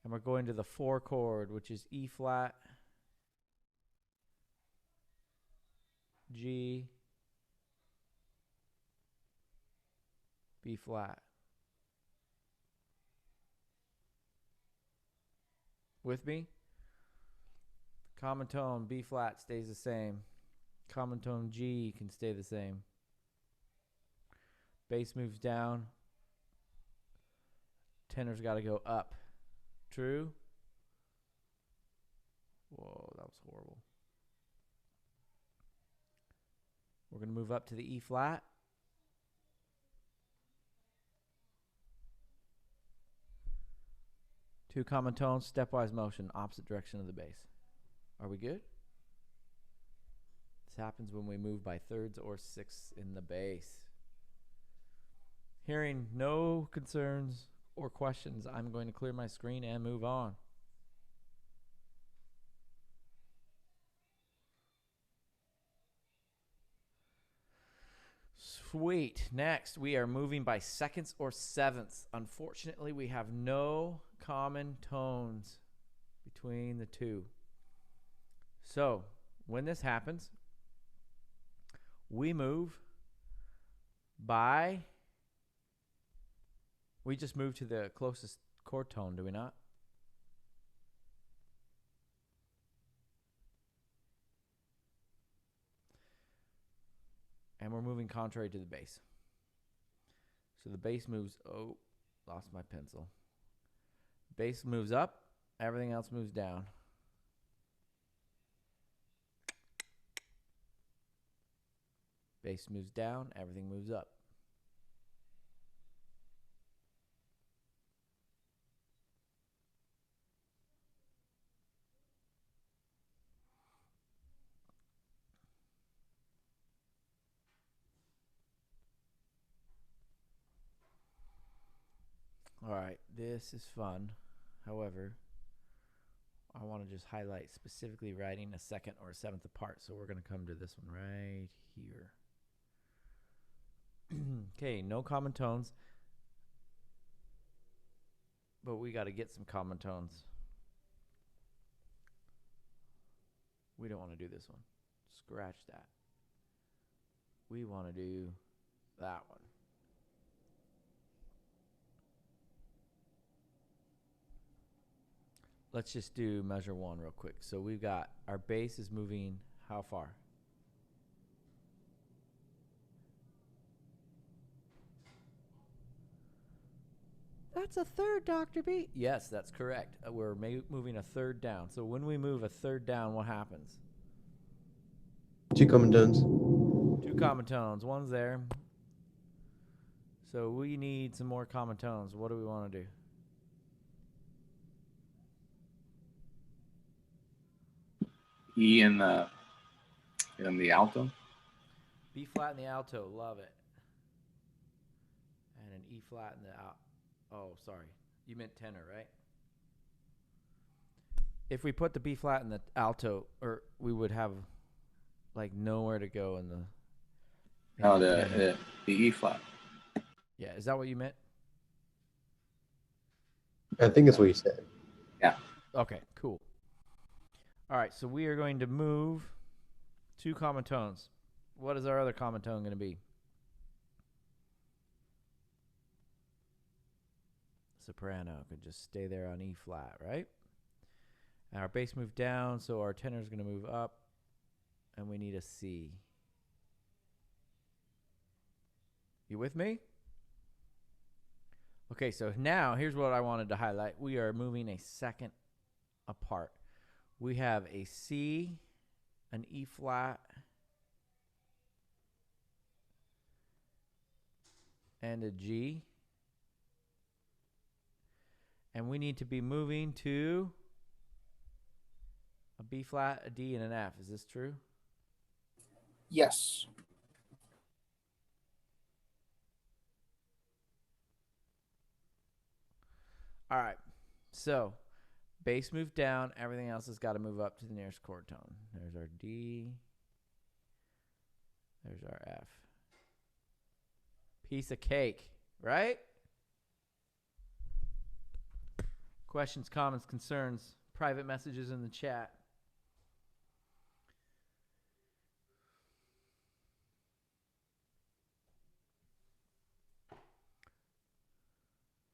And we're going to the 4 chord, which is E flat, G, B flat. With me? Common tone B flat stays the same. Common tone G can stay the same. Bass moves down. Tenor's got to go up. True? Whoa, that was horrible. We're going to move up to the E flat. Two common tones, stepwise motion, opposite direction of the bass. Are we good? This happens when we move by thirds or sixths in the bass. Hearing no concerns or questions, I'm going to clear my screen and move on. Sweet. Next, we are moving by seconds or sevenths. Unfortunately, we have no common tones between the two. So, when this happens, we move by, we just move to the closest chord tone, do we not? And we're moving contrary to the bass. So the bass moves, oh, lost my pencil. Bass moves up, everything else moves down. Bass moves down, everything moves up. All right, this is fun. However, I want to just highlight specifically writing a second or a seventh apart. So we're going to come to this one right here. Okay, no common tones. But we got to get some common tones. We don't want to do this one. Scratch that. We want to do that one. Let's just do measure one real quick. So we've got our bass is moving how far? That's a third, Dr. B. Yes, that's correct. We're moving a third down. So when we move a third down, what happens? Two common tones. Two common tones. One's there. So we need some more common tones. What do we want to do? E in the alto. B flat in the alto, love it. And an E flat in the oh, sorry. You meant tenor, right? If we put the B flat in the alto, or we would have like nowhere to go in the. No, the E flat. Yeah, is that what you meant? I think that's what you said. Yeah. Okay, cool. All right, so we are going to move two common tones. What is our other common tone going to be? Soprano could just stay there on E flat, right? And our bass moved down, so our tenor is going to move up, and we need a C. You with me? Okay, so now here's what I wanted to highlight. We are moving a second apart. We have a C, an E flat, and a G. And we need to be moving to a B flat, a D, and an F. Is this true? Yes. All right. So bass moved down. Everything else has got to move up to the nearest chord tone. There's our D. There's our F. Piece of cake, right? Questions, comments, concerns, private messages in the chat.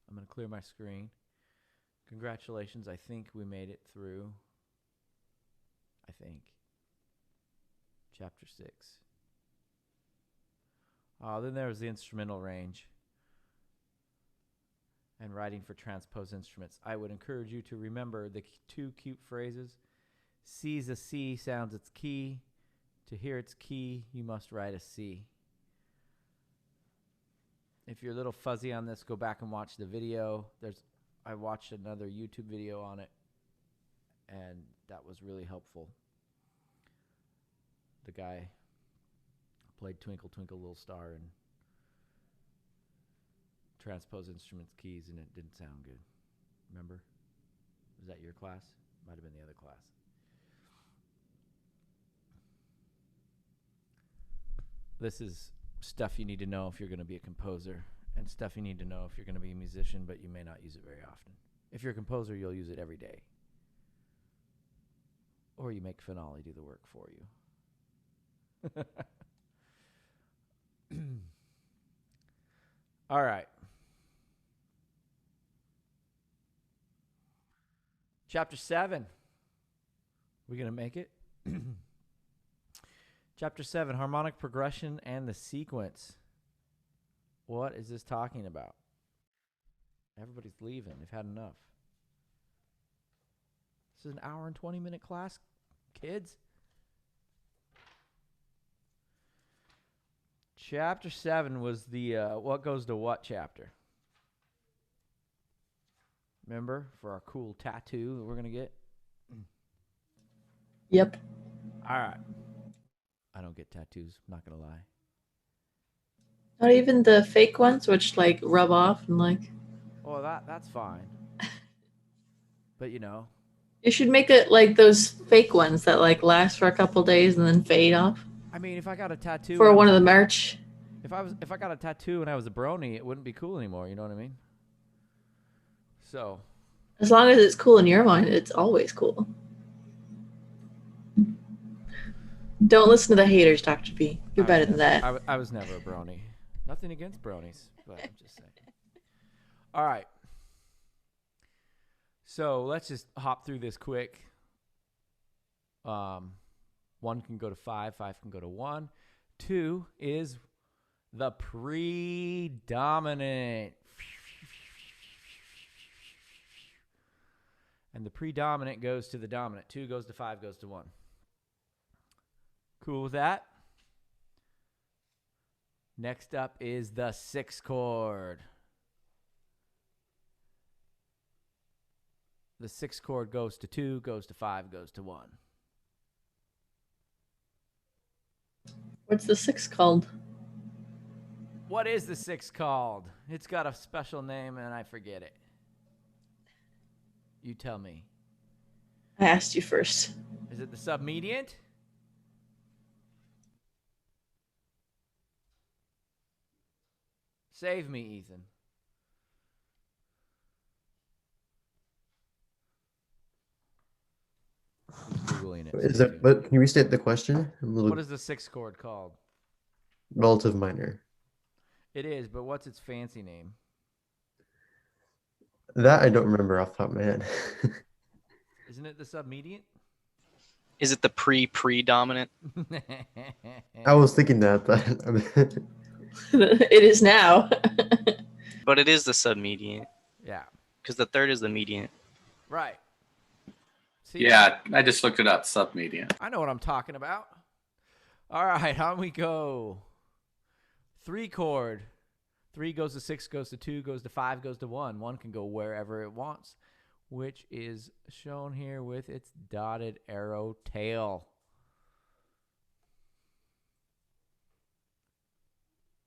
I'm going to clear my screen. Congratulations. I think we made it through. I think. Chapter 6. Then there was the instrumental range and writing for transposed instruments. I would encourage you to remember the two cute phrases. C's a C sounds its key. To hear its key, you must write a C. If you're a little fuzzy on this, go back and watch the video. I watched another YouTube video on it, and that was really helpful. The guy played Twinkle Twinkle Little Star and transposed instruments keys, and it didn't sound good. Remember? Was that your class? Might have been the other class. This is stuff you need to know if you're going to be a composer, and stuff you need to know if you're going to be a musician, but you may not use it very often. If you're a composer, you'll use it every day. Or you make Finale do the work for you. All right. Chapter 7. We going to make it? Chapter 7, harmonic progression and the sequence. What is this talking about? Everybody's leaving. They've had enough. This is an hour and 20-minute class, kids. Chapter 7 was the what goes to what chapter? Remember, for our cool tattoo that we're going to get? Yep. All right. I don't get tattoos, I'm not going to lie. Not even the fake ones, which like rub off and like. Oh, that's fine. But you know. You should make it like those fake ones that like last for a couple days and then fade off. I mean, if I got a tattoo for one of the merch. If I got a tattoo and I was a brony, it wouldn't be cool anymore. You know what I mean? So. As long as it's cool in your mind, it's always cool. Don't listen to the haters, Dr. B. You're better than that. I was never a brony. Nothing against bronies, but I'm just saying. All right. So let's just hop through this quick. 1 can go to 5, 5 can go to 1. 2 is the predominant. And the predominant goes to the dominant. 2 goes to 5, goes to 1. Cool with that? Next up is the 6 chord. The 6 chord goes to 2, goes to 5, goes to 1. What's the 6 called? What is the 6 called? It's got a special name and I forget it. You tell me. I asked you first. Is it the submediant? Save me, Ethan. He's Googling it. Is that, but can you restate the question? What is the 6 chord called? Relative minor. It is, but what's its fancy name? That I don't remember off the top of my head. Isn't it the submediant? Is it the predominant? I was thinking that, but It is now. But it is the submediant. Yeah. Because the 3rd is the mediant. Right. See, Yeah, I just looked it up. Submediant. I know what I'm talking about. All right, on we go. 3 chord. 3 goes to 6, goes to 2, goes to 5, goes to 1. 1 can go wherever it wants, which is shown here with its dotted arrow tail.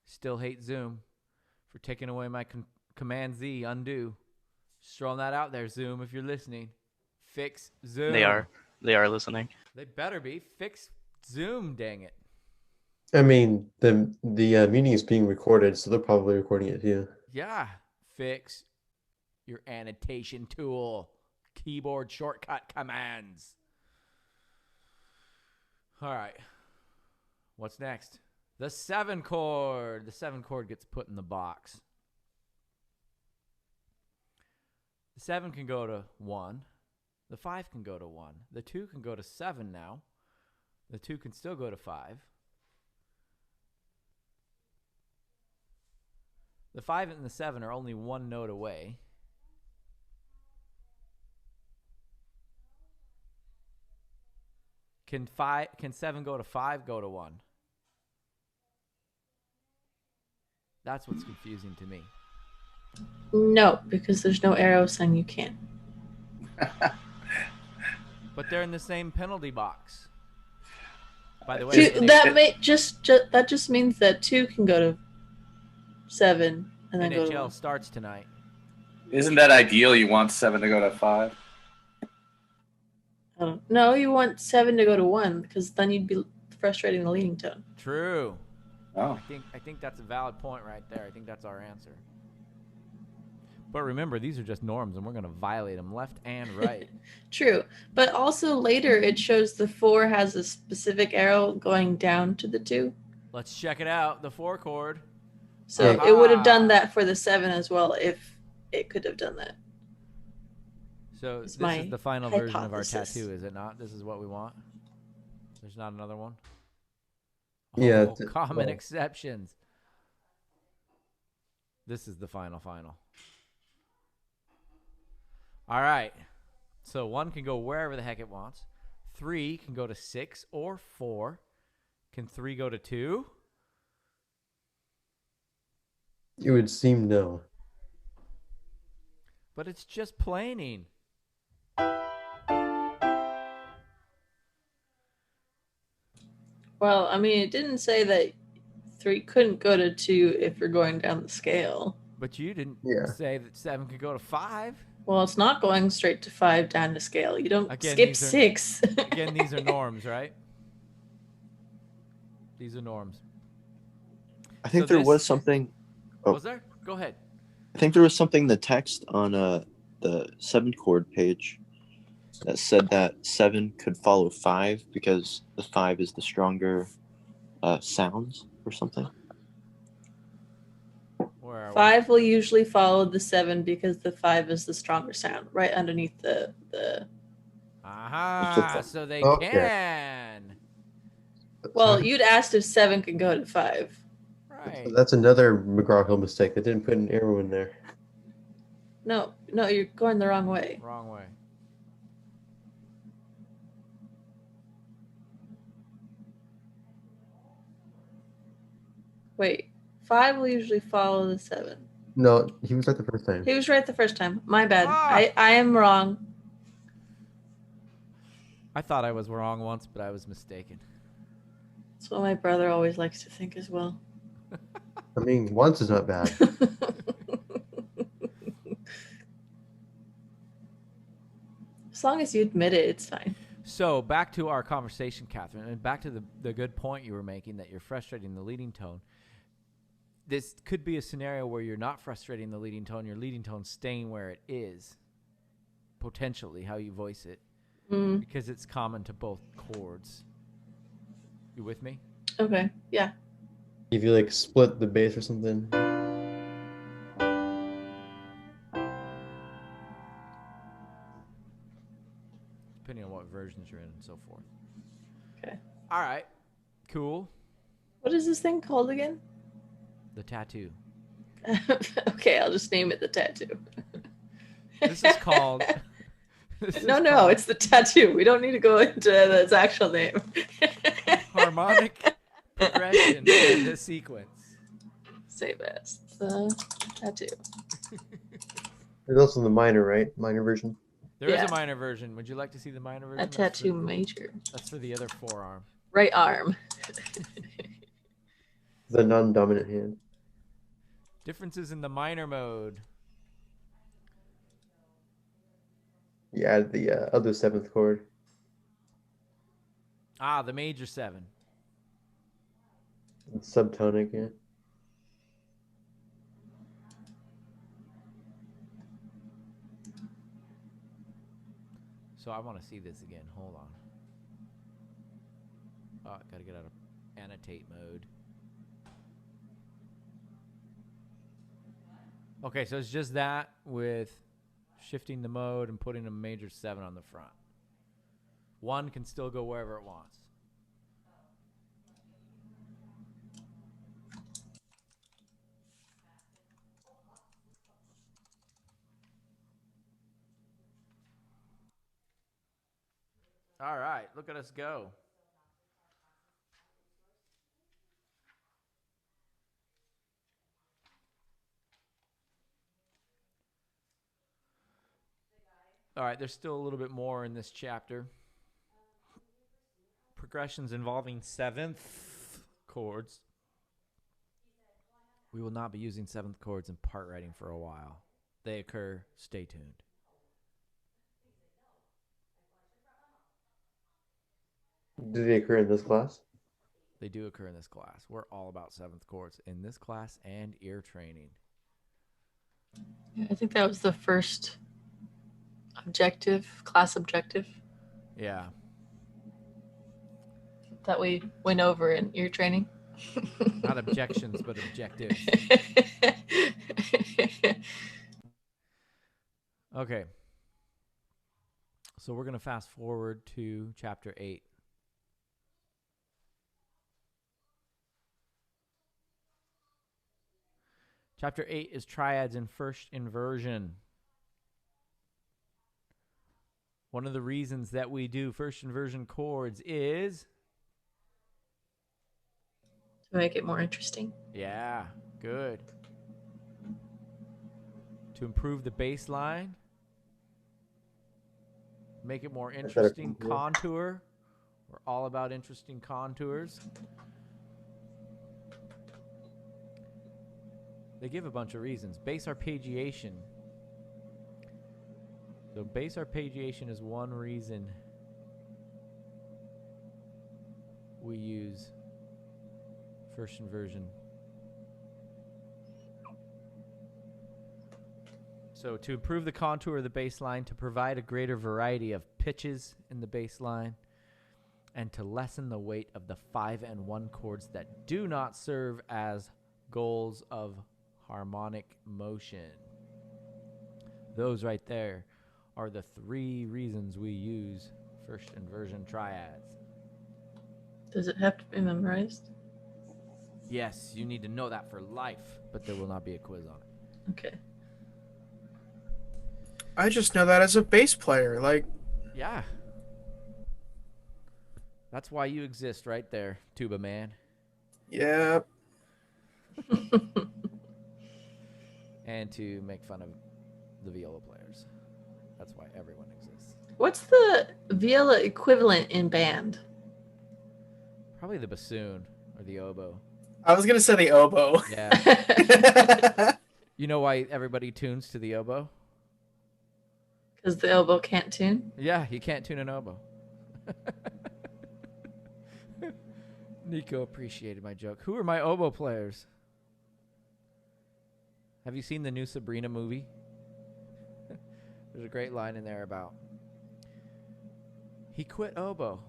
Still hate Zoom for taking away my Command Z, undo. Just throwing that out there, Zoom, if you're listening. Fix Zoom. They are listening. They better be. Fix Zoom, dang it. I mean, the meeting is being recorded, so they're probably recording it too. Yeah. Fix your annotation tool. Keyboard shortcut commands. All right. What's next? The 7 chord. The 7 chord gets put in the box. The 7 can go to 1. The 5 can go to 1. The 2 can go to 7 now. The 2 can still go to 5. The 5 and the 7 are only one note away. Can 7 go to 5, go to 1? That's what's confusing to me. No, because there's no arrow saying you can't. But they're in the same penalty box. By the way, That just means that 2 can go to 7 and then go to NHL 1. starts tonight. Isn't that ideal? You want 7 to go to 5? No, you want 7 to go to 1 because then you'd be frustrating the leading tone. True. Oh. I think that's a valid point right there. I think that's our answer. But remember, these are just norms, and we're going to violate them left and right. True. But also later, it shows the 4 has a specific arrow going down to the 2. Let's check it out. The 4 chord. So it would have done that for the 7 as well if it could have done that. So It's this is the final version of our hypothesis. tattoo, is it not? This is what we want? There's not another one? Yeah. Oh, common exceptions. This is the final. All right. So 1 can go wherever the heck it wants. 3 can go to 6 or 4. Can 3 go to 2? It would seem no. But it's just planing. Well, I mean, it didn't say that 3 couldn't go to 2 if you're going down the scale. But you didn't Yeah. say that 7 could go to 5. Well, it's not going straight to 5 down to scale. You don't Again, skip these are- 6. Again, these are norms, right? These are norms. I think So there this- was something. Oh. Was there? Go ahead. I think there was something in the text on the 7 chord page that said that 7 could follow 5 because the 5 is the stronger sounds or something. Where are we? 5 will usually follow the 7 because the 5 is the stronger sound, right underneath the. Aha, so they Okay. can. Well, you'd asked if 7 could go to 5. Right. That's another McGraw-Hill mistake. They didn't put an arrow in there. No, you're going the wrong way. Wrong way. Wait, 5 will usually follow the 7. No, he was right the first time. He was right the first time. My bad. Ah! I am wrong. I thought I was wrong once, but I was mistaken. That's what my brother always likes to think as well. I mean, once is not bad. As long as you admit it, it's fine. So back to our conversation, Catherine, and back to the good point you were making that you're frustrating the leading tone. This could be a scenario where you're not frustrating the leading tone, your leading tone staying where it is, potentially how you voice it, because it's common to both chords. You with me? Okay, yeah. If you like split the bass or something. Depending on what versions you're in and so forth. Okay. All right. Cool. What is this thing called again? The tattoo. Okay, I'll just name it the tattoo. This is called... No, it's the tattoo. We don't need to go into its actual name. Harmonic progression in the sequence. Save as the tattoo. There's also the minor, right? Minor version. There is Yeah. a minor version. Would you like to see the minor version? A tattoo major. That's for the other forearm. Right arm. The non-dominant hand. Differences in the minor mode. You add the other seventh chord. Ah, the major 7. It's subtonic, yeah. So I want to see this again. Hold on. Oh, I gotta get out of annotate mode. Okay, so it's just that with shifting the mode and putting a major 7 on the front. 1 can still go wherever it wants. All right, look at us go. All right, there's still a little bit more in this chapter. Progressions involving 7th chords. We will not be using 7th chords in part writing for a while. They occur. Stay tuned. Do they occur in this class? They do occur in this class. We're all about 7th chords in this class and ear training. Yeah, I think that was the first class objective Yeah. that we went over in ear training. Not objections, but objectives. Okay. So we're going to fast forward to chapter 8. Chapter 8 is triads in first inversion. One of the reasons that we do first inversion chords is to make it more interesting. Yeah, good. To improve the bass line, make it more interesting contour. We're all about interesting contours. They give a bunch of reasons. Bass arpeggiation. So bass arpeggiation is one reason we use first inversion. So to improve the contour of the bass line, to provide a greater variety of pitches in the bass line, and to lessen the weight of the 5 and 1 chords that do not serve as goals of harmonic motion. Those right there are the 3 reasons we use first inversion triads. Does it have to be memorized? Yes, you need to know that for life, but there will not be a quiz on it. Okay. I just know that as a bass player. Like, yeah. That's why you exist right there, tuba man. Yeah. And to make fun of the viola players. That's why everyone exists. What's the viola equivalent in band? Probably the bassoon or the oboe. I was gonna say the oboe. Yeah. You know why everybody tunes to the oboe? Because the oboe can't tune? Yeah, you can't tune an oboe. Nico appreciated my joke. Who are my oboe players? Have you seen the new Sabrina movie? There's a great line in there about he quit oboe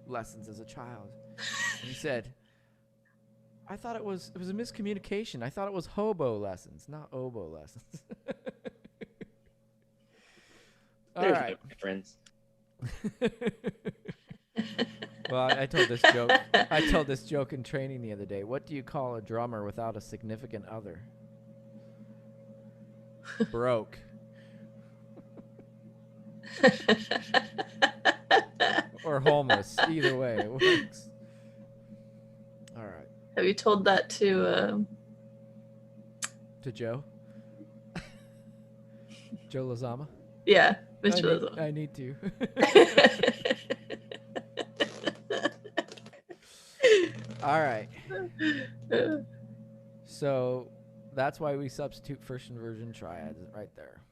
lessons as a child. And he said, I thought it was a miscommunication. I thought it was hobo lessons, not oboe lessons. All There's right. no difference. Well, I told this joke. I told this joke in training the other day. What do you call a drummer without a significant other? Broke. Or homeless. Either way, it works. All right. Have you told that to Joe? Joe Lozama? Yeah, Mr. Lozama. I need to. All right. So that's why we substitute first inversion triads right there.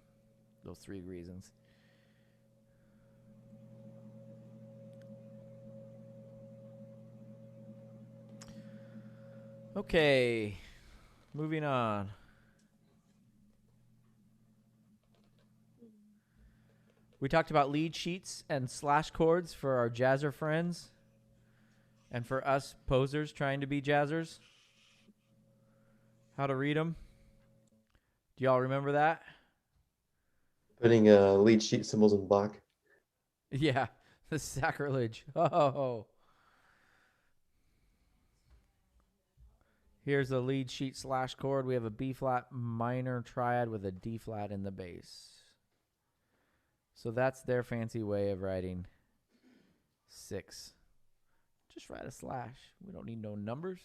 Those 3 reasons. Okay, moving on. We talked about lead sheets and slash chords for our jazzer friends and for us posers trying to be jazzers. How to read them. Do y'all remember that? Putting lead sheet symbols in block. Yeah, the sacrilege. Oh. Here's a lead sheet slash chord. We have a B flat minor triad with a D flat in the bass. So that's their fancy way of writing 6. Just write a slash. We don't need no numbers.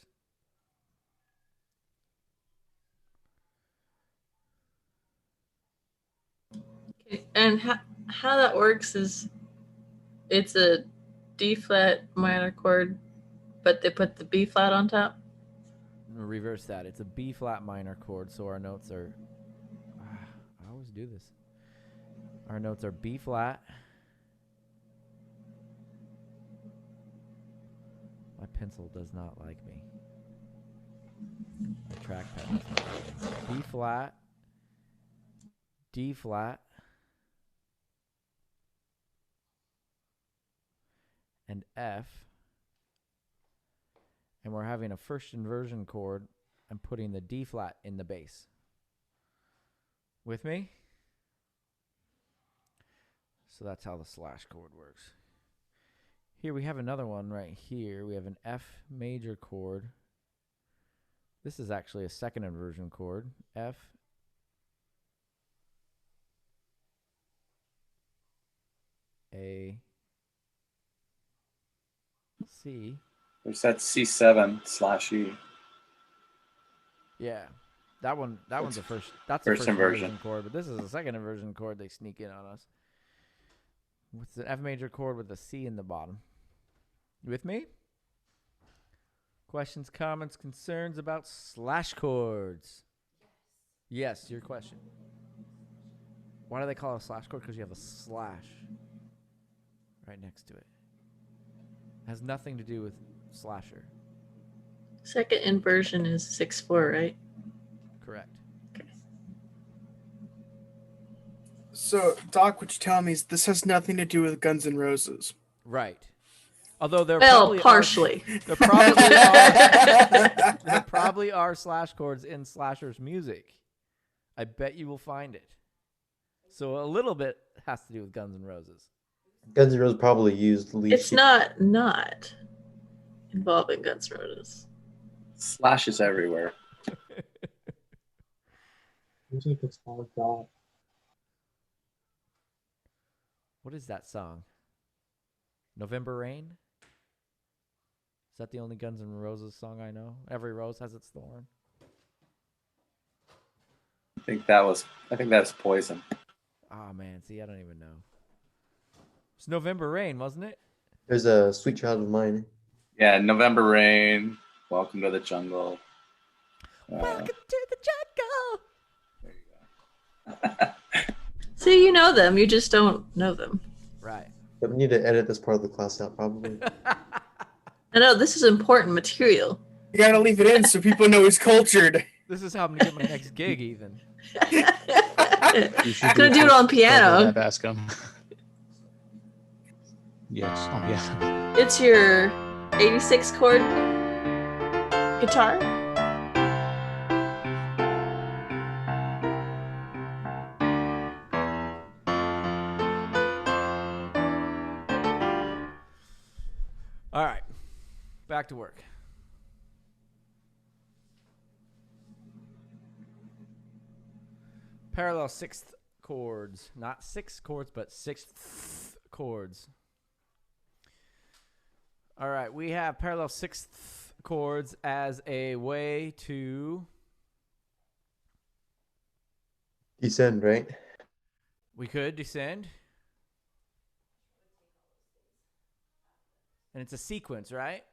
Okay. And how that works is it's a D flat minor chord, but they put the B flat on top. Reverse that. It's a B flat minor chord, so our notes are. I always do this. Our notes are B flat. My pencil does not like me. My trackpad does not like me. B flat, D flat, and F. And we're having a first inversion chord and putting the D flat in the bass. With me? So that's how the slash chord works. Here we have another one right here. We have an F major chord. This is actually a second inversion chord. F, A, C. There's that C7/E. Yeah. That one's the first. That's First the first inversion. inversion chord, but this is a second inversion chord. They sneak in on us. With the F major chord with a C in the bottom. You with me? Questions, comments, concerns about slash chords? Yes, your question. Why do they call it a slash chord? Because you have a slash right next to it. Has nothing to do with slasher. Second inversion is 6/4, right? Correct. So, Doc, what you're telling me is this has nothing to do with Guns N' Roses. Right. Although there Well, probably partially. There probably are slash chords in slashers music. I bet you will find it. So a little bit has to do with Guns N' Roses. Guns N' Roses probably used lead It's sheet. not involving Guns N' Roses. Slashes everywhere. Usually if it's not God. What is that song? November Rain? Is that the only Guns N' Roses song I know? Every rose has its thorn. I think that's Poison. Oh man, see, I don't even know. It's November Rain, wasn't it? There's a Sweet Child of Mine. Yeah, November Rain. Welcome to the Jungle. Welcome to the jungle. See, you know them, you just don't know them. Right. But we need to edit this part of the class out, probably. I know this is important material. You gotta leave it in so people know he's cultured. This is how I'm gonna get my next gig, even. You should Gonna do it on piano. Ask him. Yes. Oh, yeah. It's your 86 chord guitar. All right. Back to work. Parallel sixth chords. Not 6 chords, but 6th chords. All right. We have parallel 6th chords as a way to... Descend, right? We could descend. And it's a sequence, right?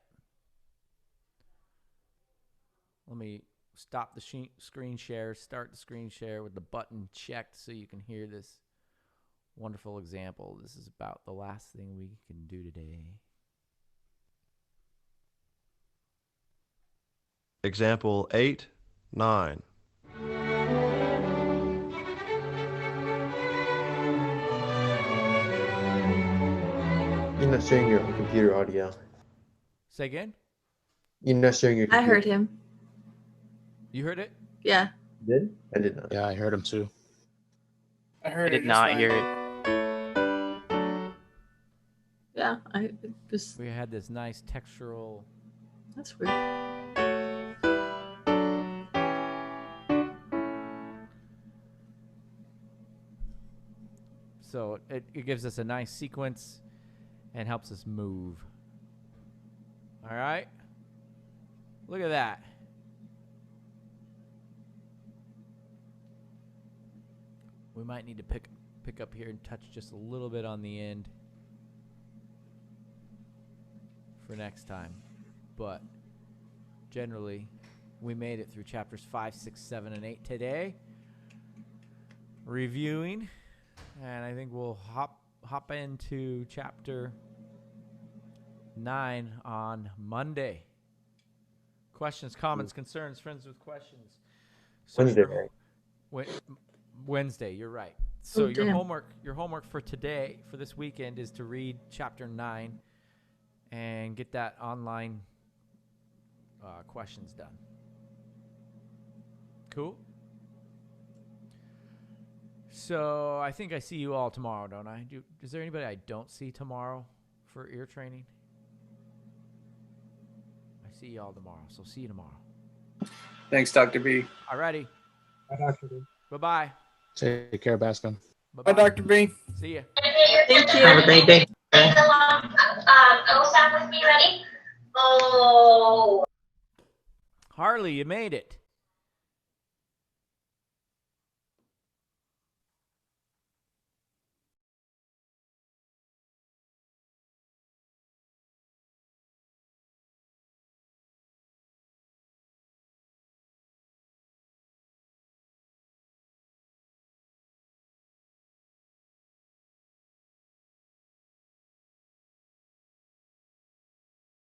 Let me stop the screen share, start the screen share with the button checked so you can hear this wonderful example. This is about the last thing we can do today. Example 8, 9. You're not sharing your computer audio. Say again? You're not sharing your I computer. heard him. You heard it? Yeah. You did? I did not. Yeah, I heard him too. I I heard it did just not fine. hear it. Yeah. I just. We had this nice textural. That's weird. So it gives us a nice sequence and helps us move. All right? Look at that. We might need to pick up here and touch just a little bit on the end for next time. But generally, we made it through chapters 5, 6, 7, and 8 today. Reviewing. And I think we'll hop into chapter 9 on Monday. Questions, comments, concerns, friends with questions. So Wednesday. Wednesday, you're right. So Oh, your damn. homework for today, for this weekend, is to read chapter 9 and get that online questions done. Cool? So I think I see you all tomorrow, don't I? Is there anybody I don't see tomorrow for ear training? I see you all tomorrow, so see you tomorrow. Thanks, Dr. B. Alrighty. Bye, Dr. B. Bye-bye. Take care, Bascom. Bye, Dr. B. See ya. Thank you. Have a great day. Harley, you made it.